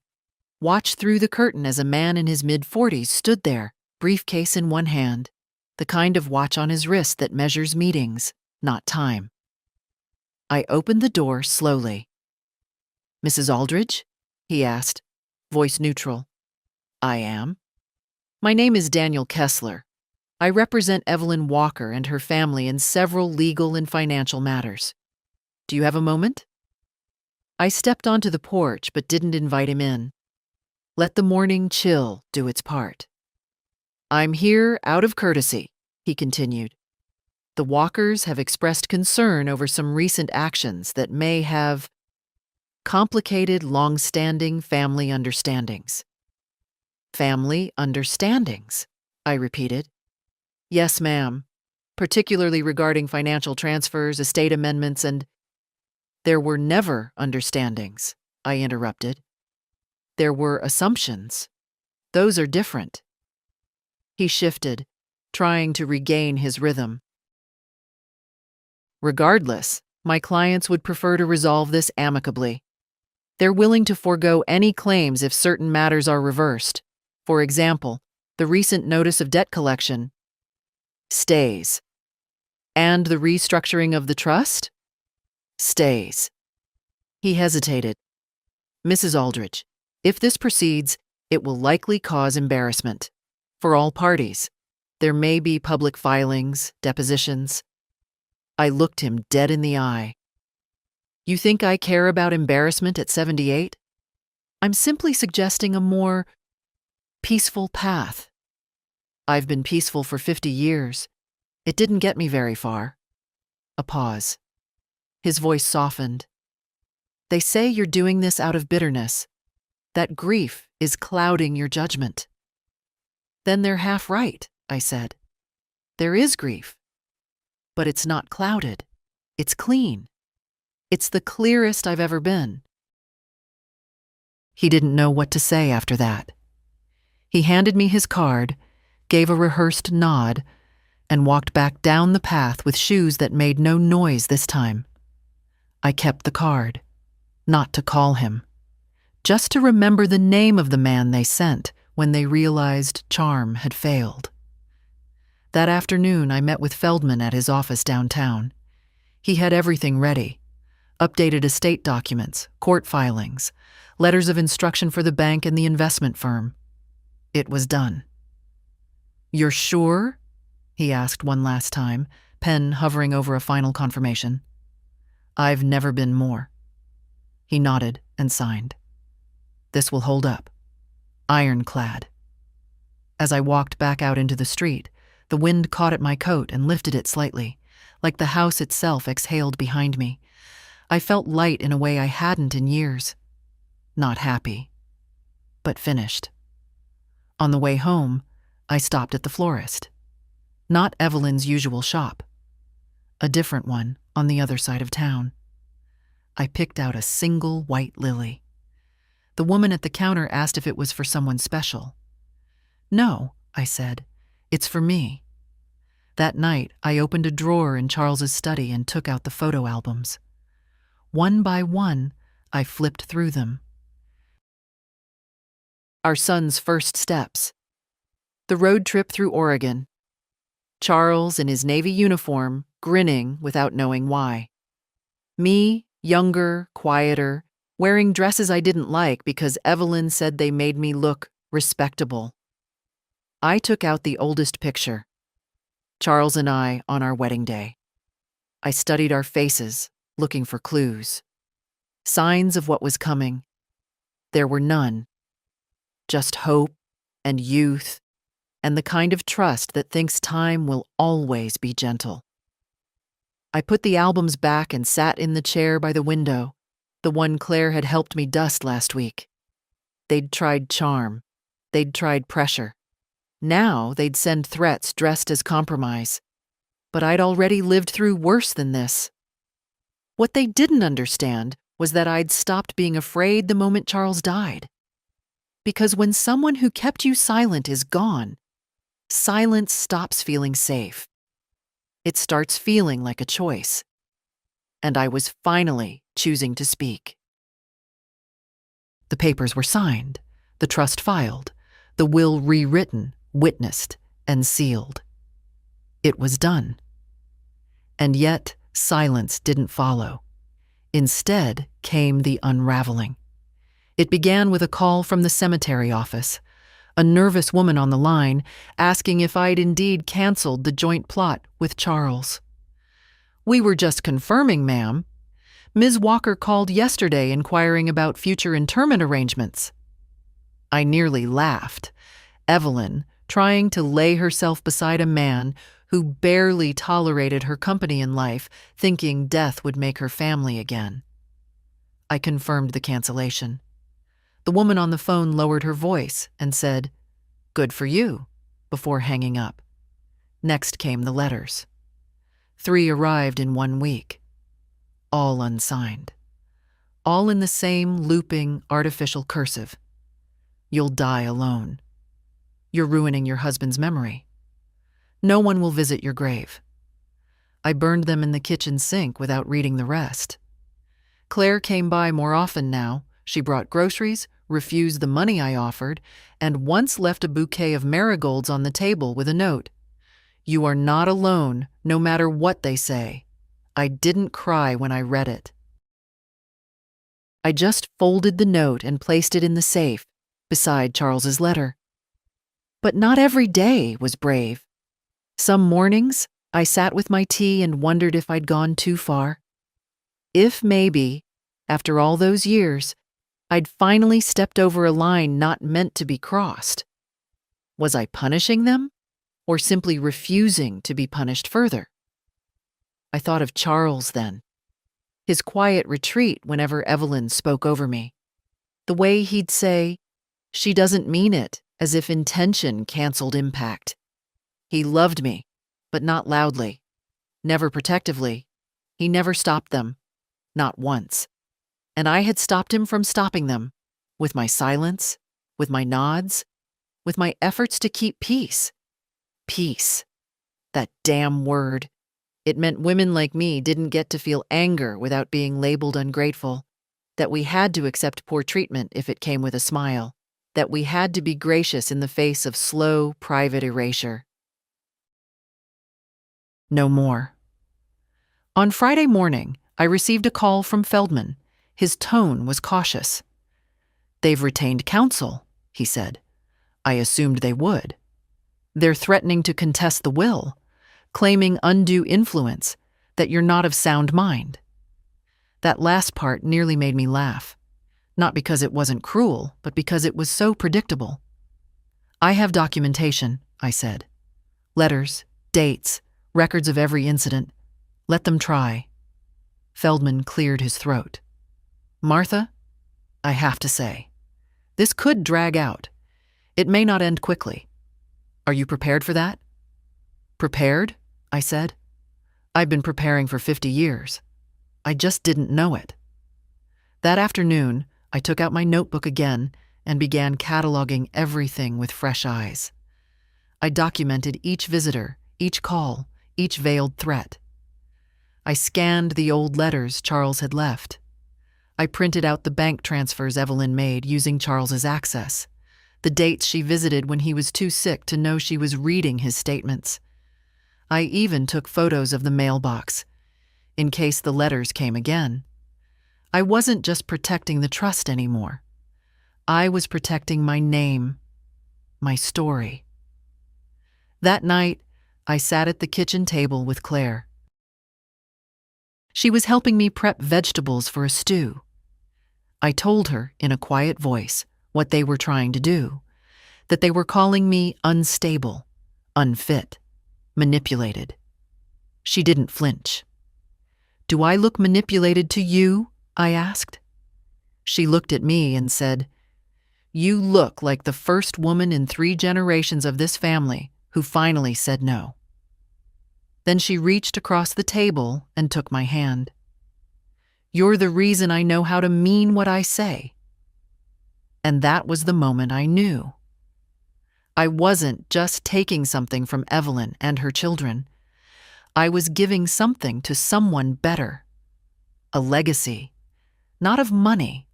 Watched through the curtain as a man in his mid-40s stood there, briefcase in one hand, the kind of watch on his wrist that measures meetings, not time. I opened the door slowly. "Mrs. Aldridge?" he asked, voice neutral. "I am." "My name is Daniel Kessler. I represent Evelyn Walker and her family in several legal and financial matters. Do you have a moment?" I stepped onto the porch but didn't invite him in. Let the morning chill do its part. "I'm here out of courtesy," he continued. "The Walkers have expressed concern over some recent actions that may have complicated, long-standing family understandings." "Family understandings," I repeated. "Yes, ma'am, particularly regarding financial transfers, estate amendments, and—" "There were never understandings," I interrupted. "There were assumptions. Those are different." He shifted, trying to regain his rhythm. "Regardless, my clients would prefer to resolve this amicably. They're willing to forego any claims if certain matters are reversed. For example, the recent notice of debt collection stays. And the restructuring of the trust stays." He hesitated. "Mrs. Aldridge, if this proceeds, it will likely cause embarrassment. For all parties. There may be public filings, depositions." I looked him dead in the eye. "You think I care about embarrassment at 78? I'm simply suggesting a more peaceful path. I've been peaceful for 50 years. It didn't get me very far." A pause. His voice softened. They say you're doing this out of bitterness, that grief is clouding your judgment. Then they're half right, I said. There is grief, but it's not clouded. It's clean. It's the clearest I've ever been. He didn't know what to say after that. He handed me his card, gave a rehearsed nod, and walked back down the path with shoes that made no noise this time. I kept the card, not to call him, just to remember the name of the man they sent when they realized charm had failed. That afternoon, I met with Feldman at his office downtown. He had everything ready: updated estate documents, court filings, letters of instruction for the bank and the investment firm. It was done. "You're sure?" he asked one last time, pen hovering over a final confirmation. "I've never been more." He nodded and signed. "This will hold up. Ironclad." As I walked back out into the street, the wind caught at my coat and lifted it slightly, like the house itself exhaled behind me. I felt light in a way I hadn't in years. Not happy, but finished. On the way home, I stopped at the florist. Not Evelyn's usual shop. A different one on the other side of town. I picked out a single white lily. The woman at the counter asked if it was for someone special. "No," I said, "it's for me." That night, I opened a drawer in Charles's study and took out the photo albums. One by one, I flipped through them. Our son's first steps. The road trip through Oregon. Charles in his Navy uniform, grinning without knowing why. Me, younger, quieter, wearing dresses I didn't like because Evelyn said they made me look respectable. I took out the oldest picture. Charles and I on our wedding day. I studied our faces, looking for clues. Signs of what was coming. There were none. Just hope and youth and the kind of trust that thinks time will always be gentle. I put the albums back and sat in the chair by the window, the one Claire had helped me dust last week. They'd tried charm. They'd tried pressure. Now they'd send threats dressed as compromise. But I'd already lived through worse than this. What they didn't understand was that I'd stopped being afraid the moment Charles died. Because when someone who kept you silent is gone, silence stops feeling safe. It starts feeling like a choice. And I was finally choosing to speak. The papers were signed, the trust filed, the will rewritten, witnessed, and sealed. It was done. And yet, silence didn't follow. Instead came the unraveling. It began with a call from the cemetery office, a nervous woman on the line asking if I'd indeed canceled the joint plot with Charles. "We were just confirming, ma'am. Ms. Walker called yesterday inquiring about future interment arrangements." I nearly laughed. Evelyn, trying to lay herself beside a man who barely tolerated her company in life, thinking death would make her family again. I confirmed the cancellation. The woman on the phone lowered her voice and said, "Good for you," before hanging up. Next came the letters. 3 arrived in 1 week. All unsigned. All in the same looping, artificial cursive. "You'll die alone. You're ruining your husband's memory. No one will visit your grave." I burned them in the kitchen sink without reading the rest. Claire came by more often now. She brought groceries, refused the money I offered, and once left a bouquet of marigolds on the table with a note. "You are not alone, no matter what they say." I didn't cry when I read it. I just folded the note and placed it in the safe, beside Charles's letter. But not every day was brave. Some mornings, I sat with my tea and wondered if I'd gone too far. If maybe, after all those years, I'd finally stepped over a line not meant to be crossed. Was I punishing them, or simply refusing to be punished further? I thought of Charles then. His quiet retreat whenever Evelyn spoke over me. The way he'd say, "She doesn't mean it," as if intention canceled impact. He loved me, but not loudly, never protectively. He never stopped them, not once. And I had stopped him from stopping them, with my silence, with my nods, with my efforts to keep peace. Peace. That damn word. It meant women like me didn't get to feel anger without being labeled ungrateful, that we had to accept poor treatment if it came with a smile, that we had to be gracious in the face of slow, private erasure. No more. On Friday morning, I received a call from Feldman. His tone was cautious. "They've retained counsel," he said. I assumed they would. "They're threatening to contest the will, claiming undue influence, that you're not of sound mind." That last part nearly made me laugh. Not because it wasn't cruel, but because it was so predictable. "I have documentation," I said. "Letters, dates, records of every incident. Let them try." Feldman cleared his throat. "Martha, I have to say, this could drag out. It may not end quickly. Are you prepared for that?" "Prepared?" I said. "I've been preparing for 50 years. I just didn't know it." That afternoon, I took out my notebook again and began cataloging everything with fresh eyes. I documented each visitor, each call, each veiled threat. I scanned the old letters Charles had left. I printed out the bank transfers Evelyn made using Charles's access, the dates she visited when he was too sick to know she was reading his statements. I even took photos of the mailbox, in case the letters came again. I wasn't just protecting the trust anymore. I was protecting my name, my story. That night, I sat at the kitchen table with Claire. She was helping me prep vegetables for a stew. I told her, in a quiet voice, what they were trying to do, that they were calling me unstable, unfit, manipulated. She didn't flinch. "Do I look manipulated to you?" I asked. She looked at me and said, "You look like the first woman in 3 generations of this family who finally said no." Then she reached across the table and took my hand. "You're the reason I know how to mean what I say." And that was the moment I knew. I wasn't just taking something from Evelyn and her children. I was giving something to someone better. A legacy, not of money,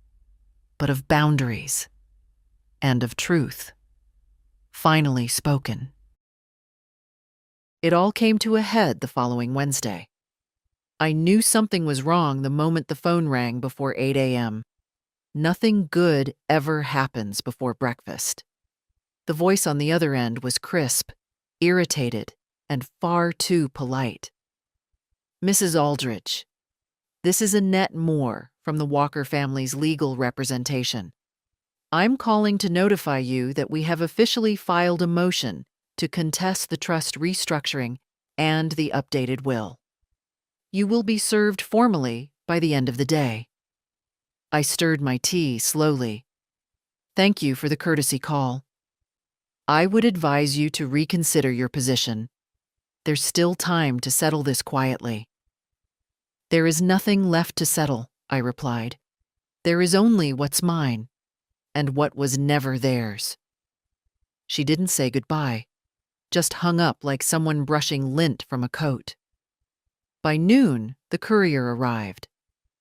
but of boundaries and of truth, finally spoken. It all came to a head the following Wednesday. I knew something was wrong the moment the phone rang before 8 a.m. Nothing good ever happens before breakfast. The voice on the other end was crisp, irritated, and far too polite. "Mrs. Aldrich, this is Annette Moore from the Walker family's legal representation. I'm calling to notify you that we have officially filed a motion to contest the trust restructuring and the updated will. You will be served formally by the end of the day." I stirred my tea slowly. "Thank you for the courtesy call. I would advise you to reconsider your position. There's still time to settle this quietly." "There is nothing left to settle," I replied. "There is only what's mine, and what was never theirs." She didn't say goodbye, just hung up like someone brushing lint from a coat. By noon, the courier arrived.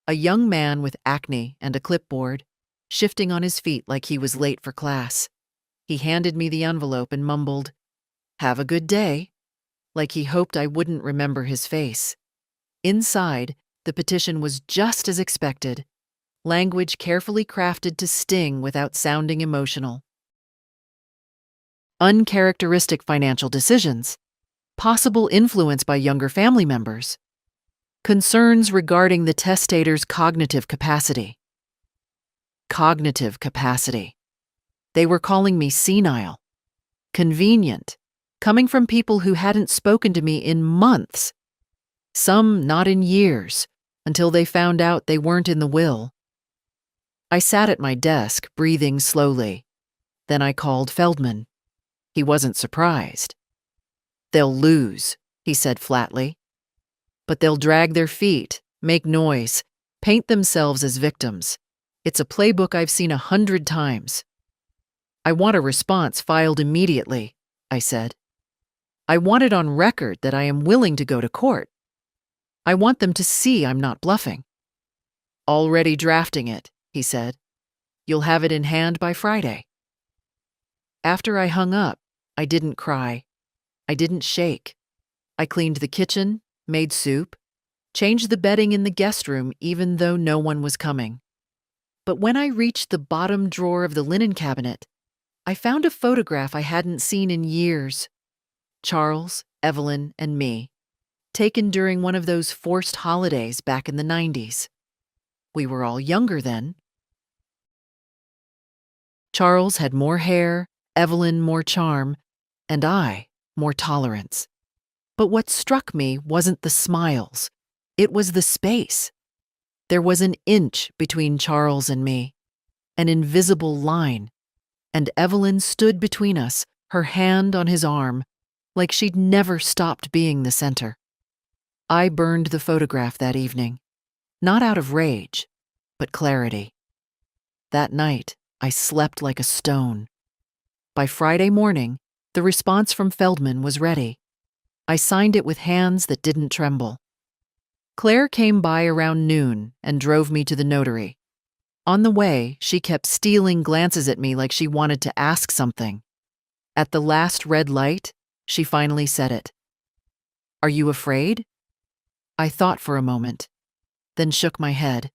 A young man with acne and a clipboard, shifting on his feet like he was late for class. He handed me the envelope and mumbled, "Have a good day," like he hoped I wouldn't remember his face. Inside, the petition was just as expected, language carefully crafted to sting without sounding emotional. Uncharacteristic financial decisions, possible influence by younger family members, concerns regarding the testator's cognitive capacity. Cognitive capacity. They were calling me senile, convenient, coming from people who hadn't spoken to me in months. Some not in years, until they found out they weren't in the will. I sat at my desk, breathing slowly. Then I called Feldman. He wasn't surprised. "They'll lose," he said flatly. "But they'll drag their feet, make noise, paint themselves as victims. It's a playbook I've seen 100 times. I want a response filed immediately," I said. "I want it on record that I am willing to go to court. I want them to see I'm not bluffing." "Already drafting it," he said. "You'll have it in hand by Friday." After I hung up, I didn't cry. I didn't shake. I cleaned the kitchen, made soup, changed the bedding in the guest room even though no one was coming. But when I reached the bottom drawer of the linen cabinet, I found a photograph I hadn't seen in years. Charles, Evelyn, and me, taken during one of those forced holidays back in the 90s. We were all younger then. Charles had more hair, Evelyn more charm, and I more tolerance. But what struck me wasn't the smiles. It was the space. There was an inch between Charles and me, an invisible line, and Evelyn stood between us, her hand on his arm, like she'd never stopped being the center. I burned the photograph that evening, not out of rage, but clarity. That night, I slept like a stone. By Friday morning, the response from Feldman was ready. I signed it with hands that didn't tremble. Claire came by around noon and drove me to the notary. On the way, she kept stealing glances at me like she wanted to ask something. At the last red light, she finally said it. "Are you afraid?" I thought for a moment, then shook my head.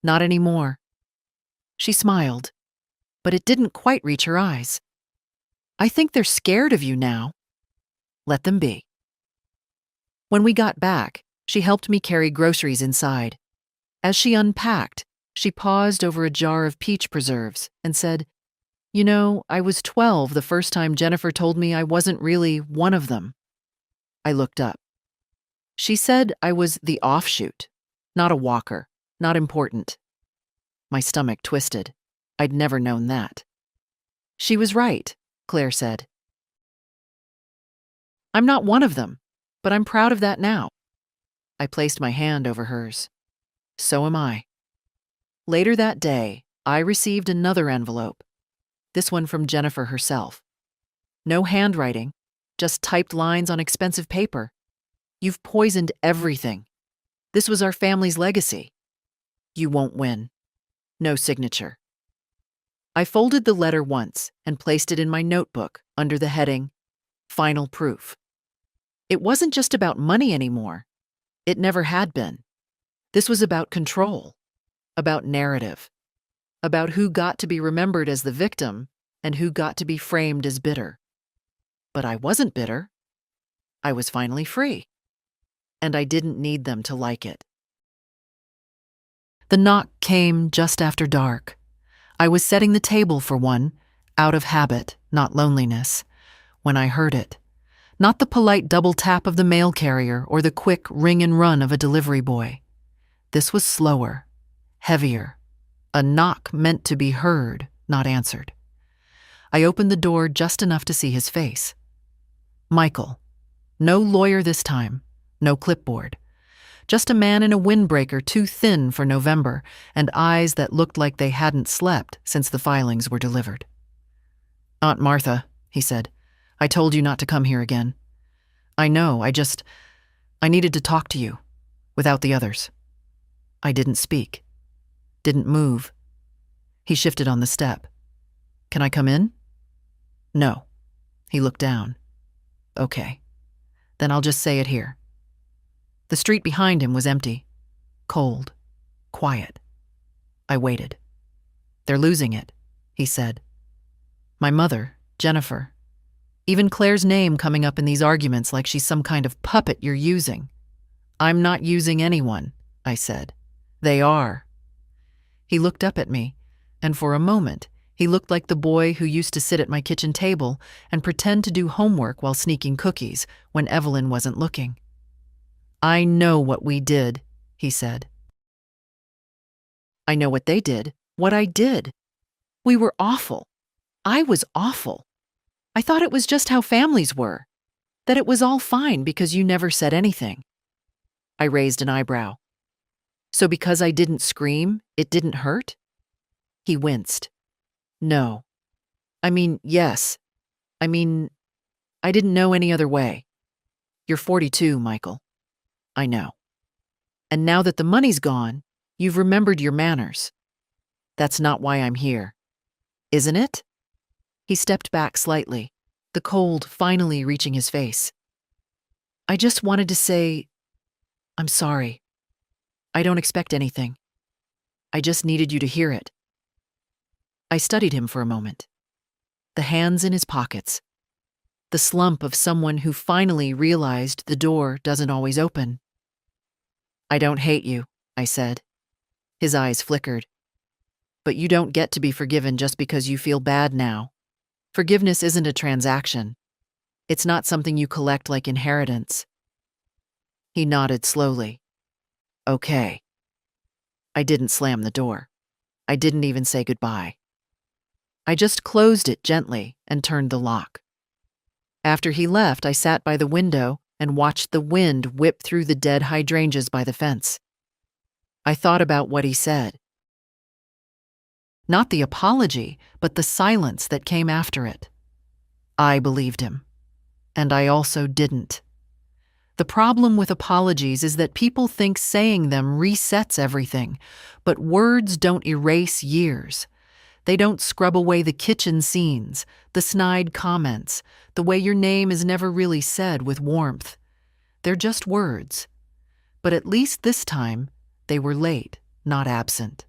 "Not anymore." She smiled, but it didn't quite reach her eyes. "I think they're scared of you now." "Let them be." When we got back, she helped me carry groceries inside. As she unpacked, she paused over a jar of peach preserves and said, "You know, I was 12 the first time Jennifer told me I wasn't really one of them." I looked up. She said I was the offshoot, not a walker, not important. My stomach twisted. I'd never known that. "She was right," Claire said. "I'm not one of them, but I'm proud of that now." I placed my hand over hers. "So am I." Later that day, I received another envelope, this one from Jennifer herself. No handwriting, just typed lines on expensive paper. "You've poisoned everything. This was our family's legacy. You won't win." No signature. I folded the letter once and placed it in my notebook under the heading, "Final Proof." It wasn't just about money anymore. It never had been. This was about control, about narrative, about who got to be remembered as the victim and who got to be framed as bitter. But I wasn't bitter. I was finally free. And I didn't need them to like it. The knock came just after dark. I was setting the table for one, out of habit, not loneliness, when I heard it. Not the polite double tap of the mail carrier or the quick ring and run of a delivery boy. This was slower, heavier, a knock meant to be heard, not answered. I opened the door just enough to see his face. Michael. No lawyer this time, no clipboard. Just a man in a windbreaker too thin for November and eyes that looked like they hadn't slept since the filings were delivered. "Aunt Martha," he said, "I told you not to come here again. I know, I needed to talk to you, without the others." I didn't speak, didn't move. He shifted on the step. "Can I come in?" "No." He looked down. "Okay. Then I'll just say it here." The street behind him was empty, cold, quiet. I waited. "They're losing it," he said. "My mother, Jennifer. Even Claire's name coming up in these arguments like she's some kind of puppet you're using." "I'm not using anyone," I said. "They are." He looked up at me, and for a moment, he looked like the boy who used to sit at my kitchen table and pretend to do homework while sneaking cookies when Evelyn wasn't looking. I know what we did, he said. I know what they did, what I did. We were awful. I was awful. I thought it was just how families were, that it was all fine because you never said anything. I raised an eyebrow. So because I didn't scream, it didn't hurt? He winced. No. I mean, yes. I mean, I didn't know any other way. You're 42, Michael. I know. And now that the money's gone, you've remembered your manners. That's not why I'm here. Isn't it? He stepped back slightly, the cold finally reaching his face. I just wanted to say, I'm sorry. I don't expect anything. I just needed you to hear it. I studied him for a moment. The hands in his pockets. The slump of someone who finally realized the door doesn't always open. I don't hate you, I said. His eyes flickered. But you don't get to be forgiven just because you feel bad now. Forgiveness isn't a transaction. It's not something you collect like inheritance. He nodded slowly. Okay. I didn't slam the door. I didn't even say goodbye. I just closed it gently and turned the lock. After he left, I sat by the window and watched the wind whip through the dead hydrangeas by the fence. I thought about what he said. Not the apology, but the silence that came after it. I believed him. And I also didn't. The problem with apologies is that people think saying them resets everything, but words don't erase years. They don't scrub away the kitchen scenes, the snide comments, the way your name is never really said with warmth. They're just words. But at least this time, they were late, not absent.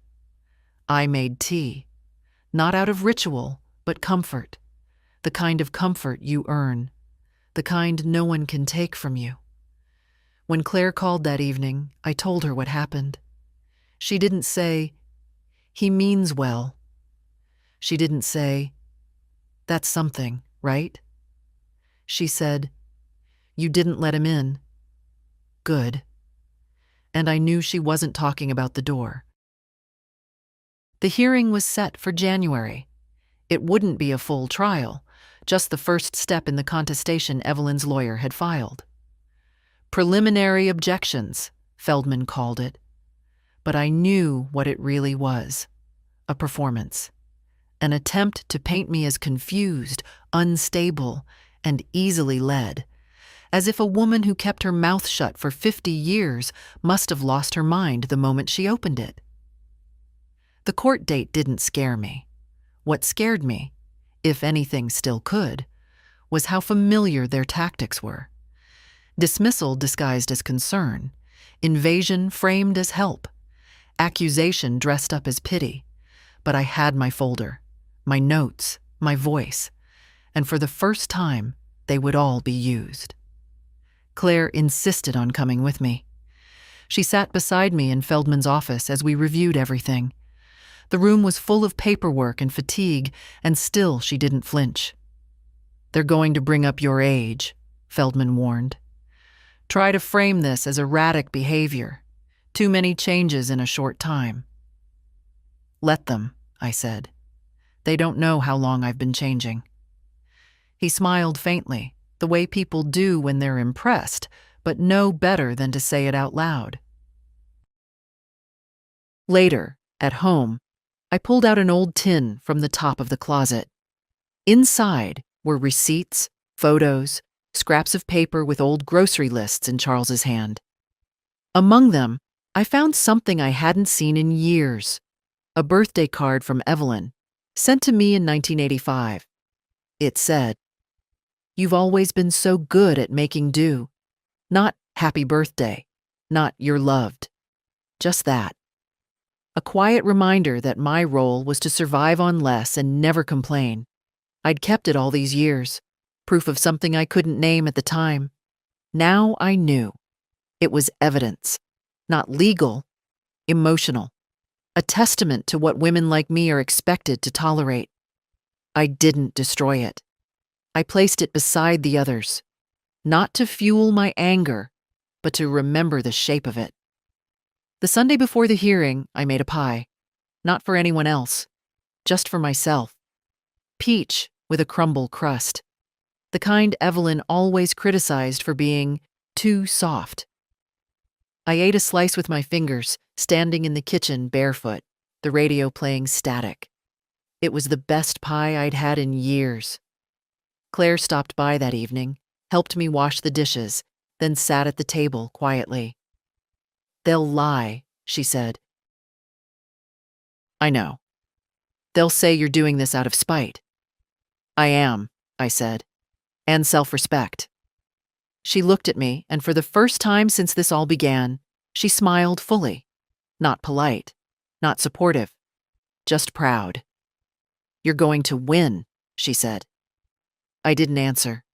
I made tea, not out of ritual, but comfort. The kind of comfort you earn, the kind no one can take from you. When Claire called that evening, I told her what happened. She didn't say, "He means well." She didn't say, "That's something, right?" She said, "You didn't let him in." Good. And I knew she wasn't talking about the door. The hearing was set for January. It wouldn't be a full trial, just the first step in the contestation Evelyn's lawyer had filed. Preliminary objections, Feldman called it. But I knew what it really was. A performance. An attempt to paint me as confused, unstable, and easily led, as if a woman who kept her mouth shut for 50 years must have lost her mind the moment she opened it. The court date didn't scare me. What scared me, if anything still could, was how familiar their tactics were. Dismissal disguised as concern, invasion framed as help, accusation dressed up as pity. But I had my folder, my notes, my voice, and for the first time, they would all be used. Claire insisted on coming with me. She sat beside me in Feldman's office as we reviewed everything. The room was full of paperwork and fatigue, and still she didn't flinch. "They're going to bring up your age," Feldman warned. "Try to frame this as erratic behavior. Too many changes in a short time." "Let them," I said. "They don't know how long I've been changing." He smiled faintly, the way people do when they're impressed, but know better than to say it out loud. Later, at home, I pulled out an old tin from the top of the closet. Inside were receipts, photos, scraps of paper with old grocery lists in Charles's hand. Among them, I found something I hadn't seen in years. A birthday card from Evelyn, sent to me in 1985. It said, "You've always been so good at making do. Not happy birthday, not you're loved. Just that." A quiet reminder that my role was to survive on less and never complain. I'd kept it all these years, proof of something I couldn't name at the time. Now I knew. It was evidence, not legal, emotional. A testament to what women like me are expected to tolerate. I didn't destroy it. I placed it beside the others, not to fuel my anger, but to remember the shape of it. The Sunday before the hearing, I made a pie. Not for anyone else, just for myself. Peach with a crumble crust. The kind Evelyn always criticized for being too soft. I ate a slice with my fingers, standing in the kitchen barefoot, the radio playing static. It was the best pie I'd had in years. Claire stopped by that evening, helped me wash the dishes, then sat at the table quietly. "They'll lie," she said. "I know. They'll say you're doing this out of spite." "I am," I said, "and self-respect." She looked at me, and for the first time since this all began, she smiled fully. Not polite, not supportive, just proud. "You're going to win," she said. I didn't answer.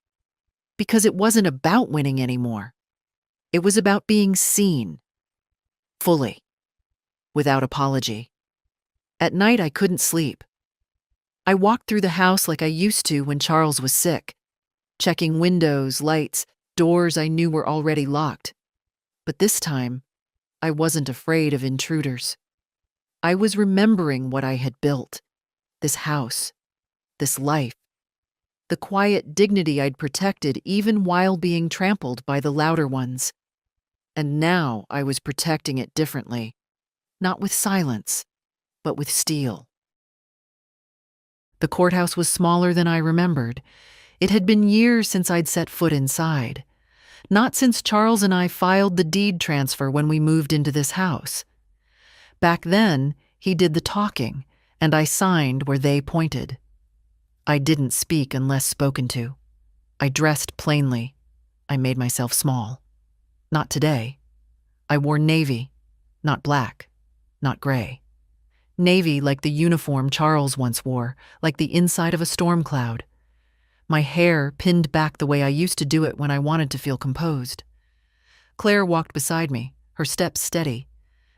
Because it wasn't about winning anymore. It was about being seen. Fully. Without apology. At night, I couldn't sleep. I walked through the house like I used to when Charles was sick, checking windows, lights, doors I knew were already locked. But this time, I wasn't afraid of intruders. I was remembering what I had built. This house. This life. The quiet dignity I'd protected even while being trampled by the louder ones. And now I was protecting it differently. Not with silence, but with steel. The courthouse was smaller than I remembered. It had been years since I'd set foot inside. Not since Charles and I filed the deed transfer when we moved into this house. Back then, he did the talking, and I signed where they pointed. I didn't speak unless spoken to. I dressed plainly. I made myself small. Not today. I wore navy, not black, not gray. Navy like the uniform Charles once wore, like the inside of a storm cloud. My hair pinned back the way I used to do it when I wanted to feel composed. Claire walked beside me, her steps steady,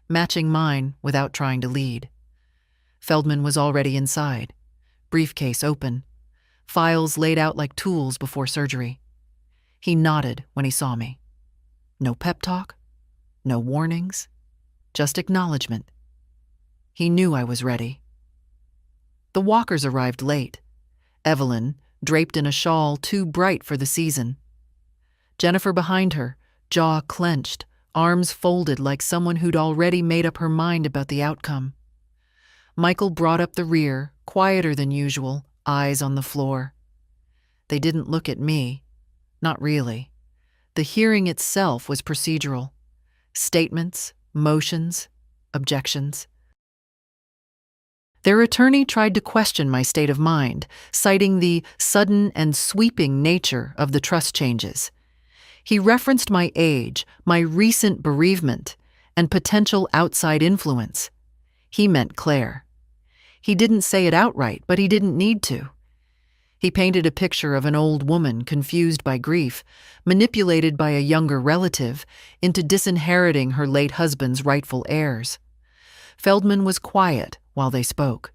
matching mine without trying to lead. Feldman was already inside, briefcase open, files laid out like tools before surgery. He nodded when he saw me. No pep talk, no warnings, just acknowledgement. He knew I was ready. The Walkers arrived late. Evelyn, draped in a shawl too bright for the season. Jennifer behind her, jaw clenched, arms folded like someone who'd already made up her mind about the outcome. Michael brought up the rear, quieter than usual, eyes on the floor. They didn't look at me. Not really. The hearing itself was procedural. Statements, motions, objections. Their attorney tried to question my state of mind, citing the sudden and sweeping nature of the trust changes. He referenced my age, my recent bereavement, and potential outside influence. He meant Claire. He didn't say it outright, but he didn't need to. He painted a picture of an old woman confused by grief, manipulated by a younger relative, into disinheriting her late husband's rightful heirs. Feldman was quiet while they spoke.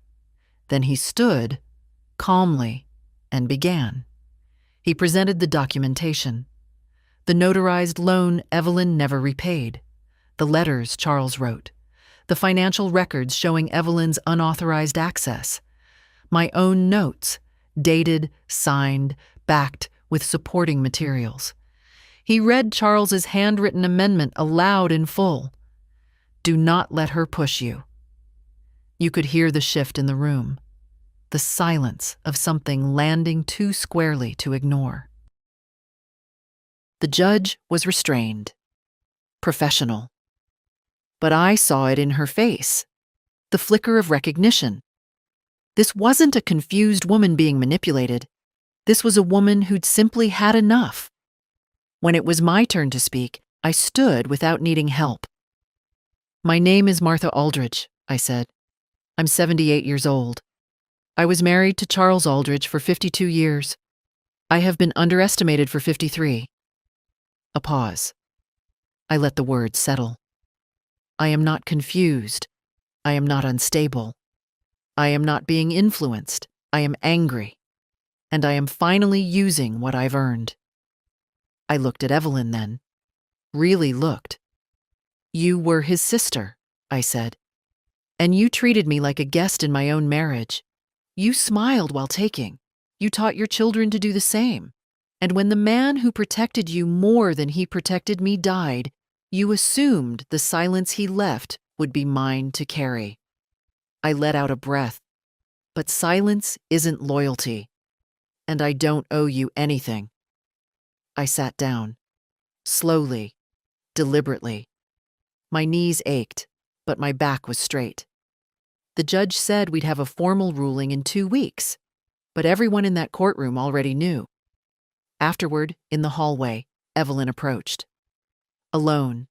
Then he stood, calmly, and began. He presented the documentation. The notarized loan Evelyn never repaid. The letters Charles wrote. The financial records showing Evelyn's unauthorized access. My own notes, dated, signed, backed with supporting materials. He read Charles's handwritten amendment aloud in full. Do not let her push you. You could hear the shift in the room, the silence of something landing too squarely to ignore. The judge was restrained, professional. But I saw it in her face, the flicker of recognition. This wasn't a confused woman being manipulated. This was a woman who'd simply had enough. When it was my turn to speak, I stood without needing help. My name is Martha Aldridge, I said. I'm 78 years old. I was married to Charles Aldridge for 52 years. I have been underestimated for 53. A pause. I let the words settle. I am not confused. I am not unstable. I am not being influenced. I am angry. And I am finally using what I've earned. I looked at Evelyn then. really looked. "You were his sister," I said. "And you treated me like a guest in my own marriage. You smiled while taking. You taught your children to do the same. And when the man who protected you more than he protected me died, you assumed the silence he left would be mine to carry." I let out a breath. "But silence isn't loyalty. And I don't owe you anything." I sat down. Slowly, deliberately. My knees ached, but my back was straight. The judge said we'd have a formal ruling in 2 weeks, but everyone in that courtroom already knew. Afterward, in the hallway, Evelyn approached. Alone.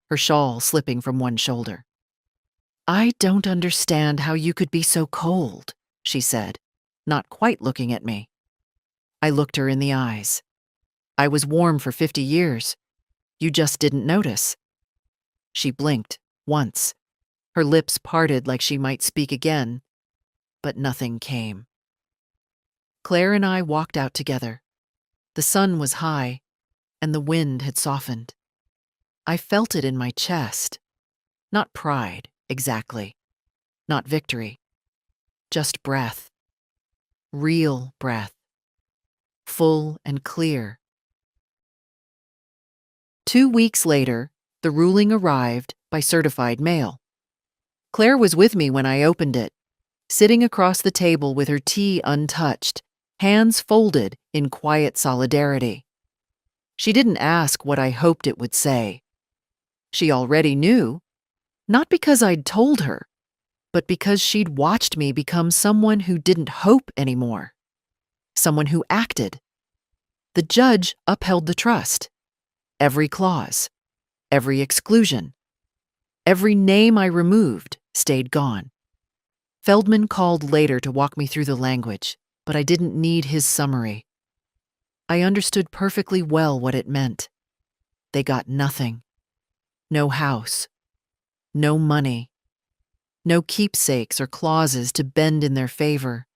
Her shawl slipping from one shoulder. "I don't understand how you could be so cold," she said, not quite looking at me. I looked her in the eyes. "I was warm for 50 years. You just didn't notice." She blinked, once. Her lips parted like she might speak again, but nothing came. Claire and I walked out together. The sun was high, and the wind had softened. I felt it in my chest. Not pride, exactly. Not victory. Just breath. Real breath. Full and clear. 2 weeks later, the ruling arrived by certified mail. Claire was with me when I opened it, sitting across the table with her tea untouched, hands folded in quiet solidarity. She didn't ask what I hoped it would say. She already knew, not because I'd told her, but because she'd watched me become someone who didn't hope anymore. Someone who acted. The judge upheld the trust. Every clause. Every exclusion. Every name I removed stayed gone. Feldman called later to walk me through the language, but I didn't need his summary. I understood perfectly well what it meant. They got nothing. No house. No money. No keepsakes or clauses to bend in their favor.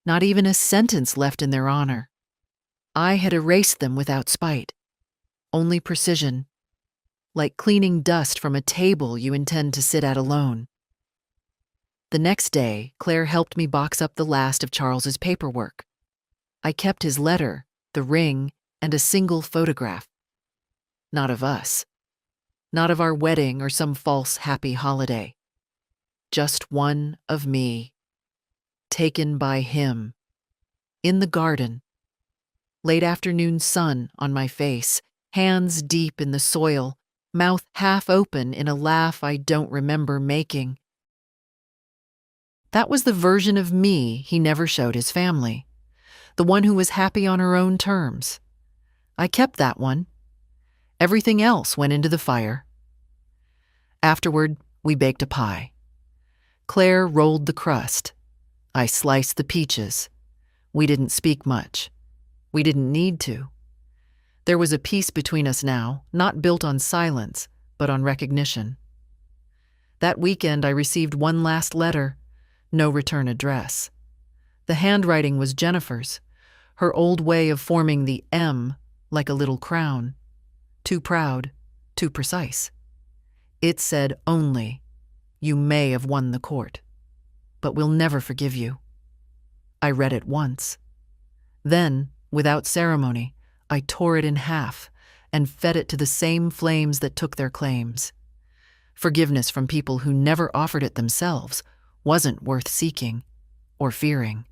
Not even a sentence left in their honor. I had erased them without spite. Only precision. Like cleaning dust from a table you intend to sit at alone. The next day, Claire helped me box up the last of Charles's paperwork. I kept his letter, the ring, and a single photograph. Not of us. Not of our wedding or some false happy holiday. Just one of me. Taken by him. In the garden. Late afternoon sun on my face, hands deep in the soil, mouth half open in a laugh I don't remember making. That was the version of me he never showed his family. The one who was happy on her own terms. I kept that one. Everything else went into the fire. Afterward, we baked a pie. Claire rolled the crust. I sliced the peaches. We didn't speak much. We didn't need to. There was a peace between us now, not built on silence, but on recognition. That weekend I received one last letter, no return address. The handwriting was Jennifer's, her old way of forming the M like a little crown. Too proud, too precise. It said only, "You may have won the court, but we'll never forgive you." I read it once. Then, without ceremony, I tore it in half and fed it to the same flames that took their claims. Forgiveness from people who never offered it themselves wasn't worth seeking or fearing.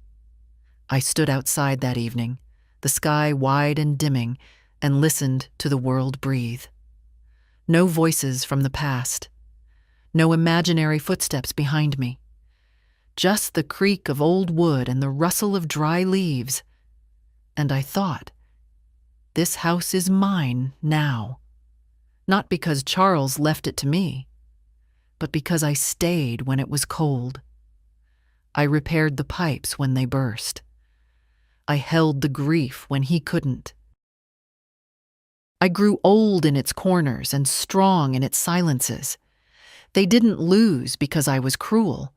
I stood outside that evening, the sky wide and dimming, and listened to the world breathe. No voices from the past. No imaginary footsteps behind me. Just the creak of old wood and the rustle of dry leaves. And I thought, this house is mine now. Not because Charles left it to me, but because I stayed when it was cold. I repaired the pipes when they burst. I held the grief when he couldn't. I grew old in its corners and strong in its silences. They didn't lose because I was cruel.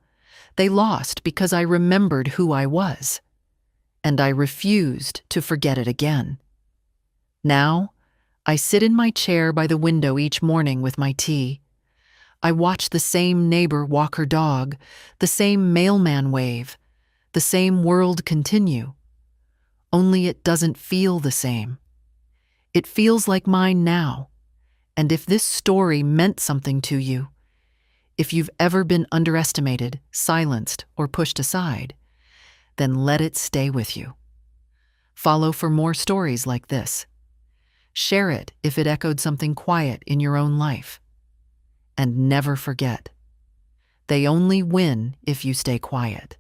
They lost because I remembered who I was. And I refused to forget it again. Now, I sit in my chair by the window each morning with my tea. I watch the same neighbor walk her dog, the same mailman wave, the same world continue. Only it doesn't feel the same. It feels like mine now. And if this story meant something to you, if you've ever been underestimated, silenced, or pushed aside, then let it stay with you. Follow for more stories like this. Share it if it echoed something quiet in your own life. And never forget, they only win if you stay quiet.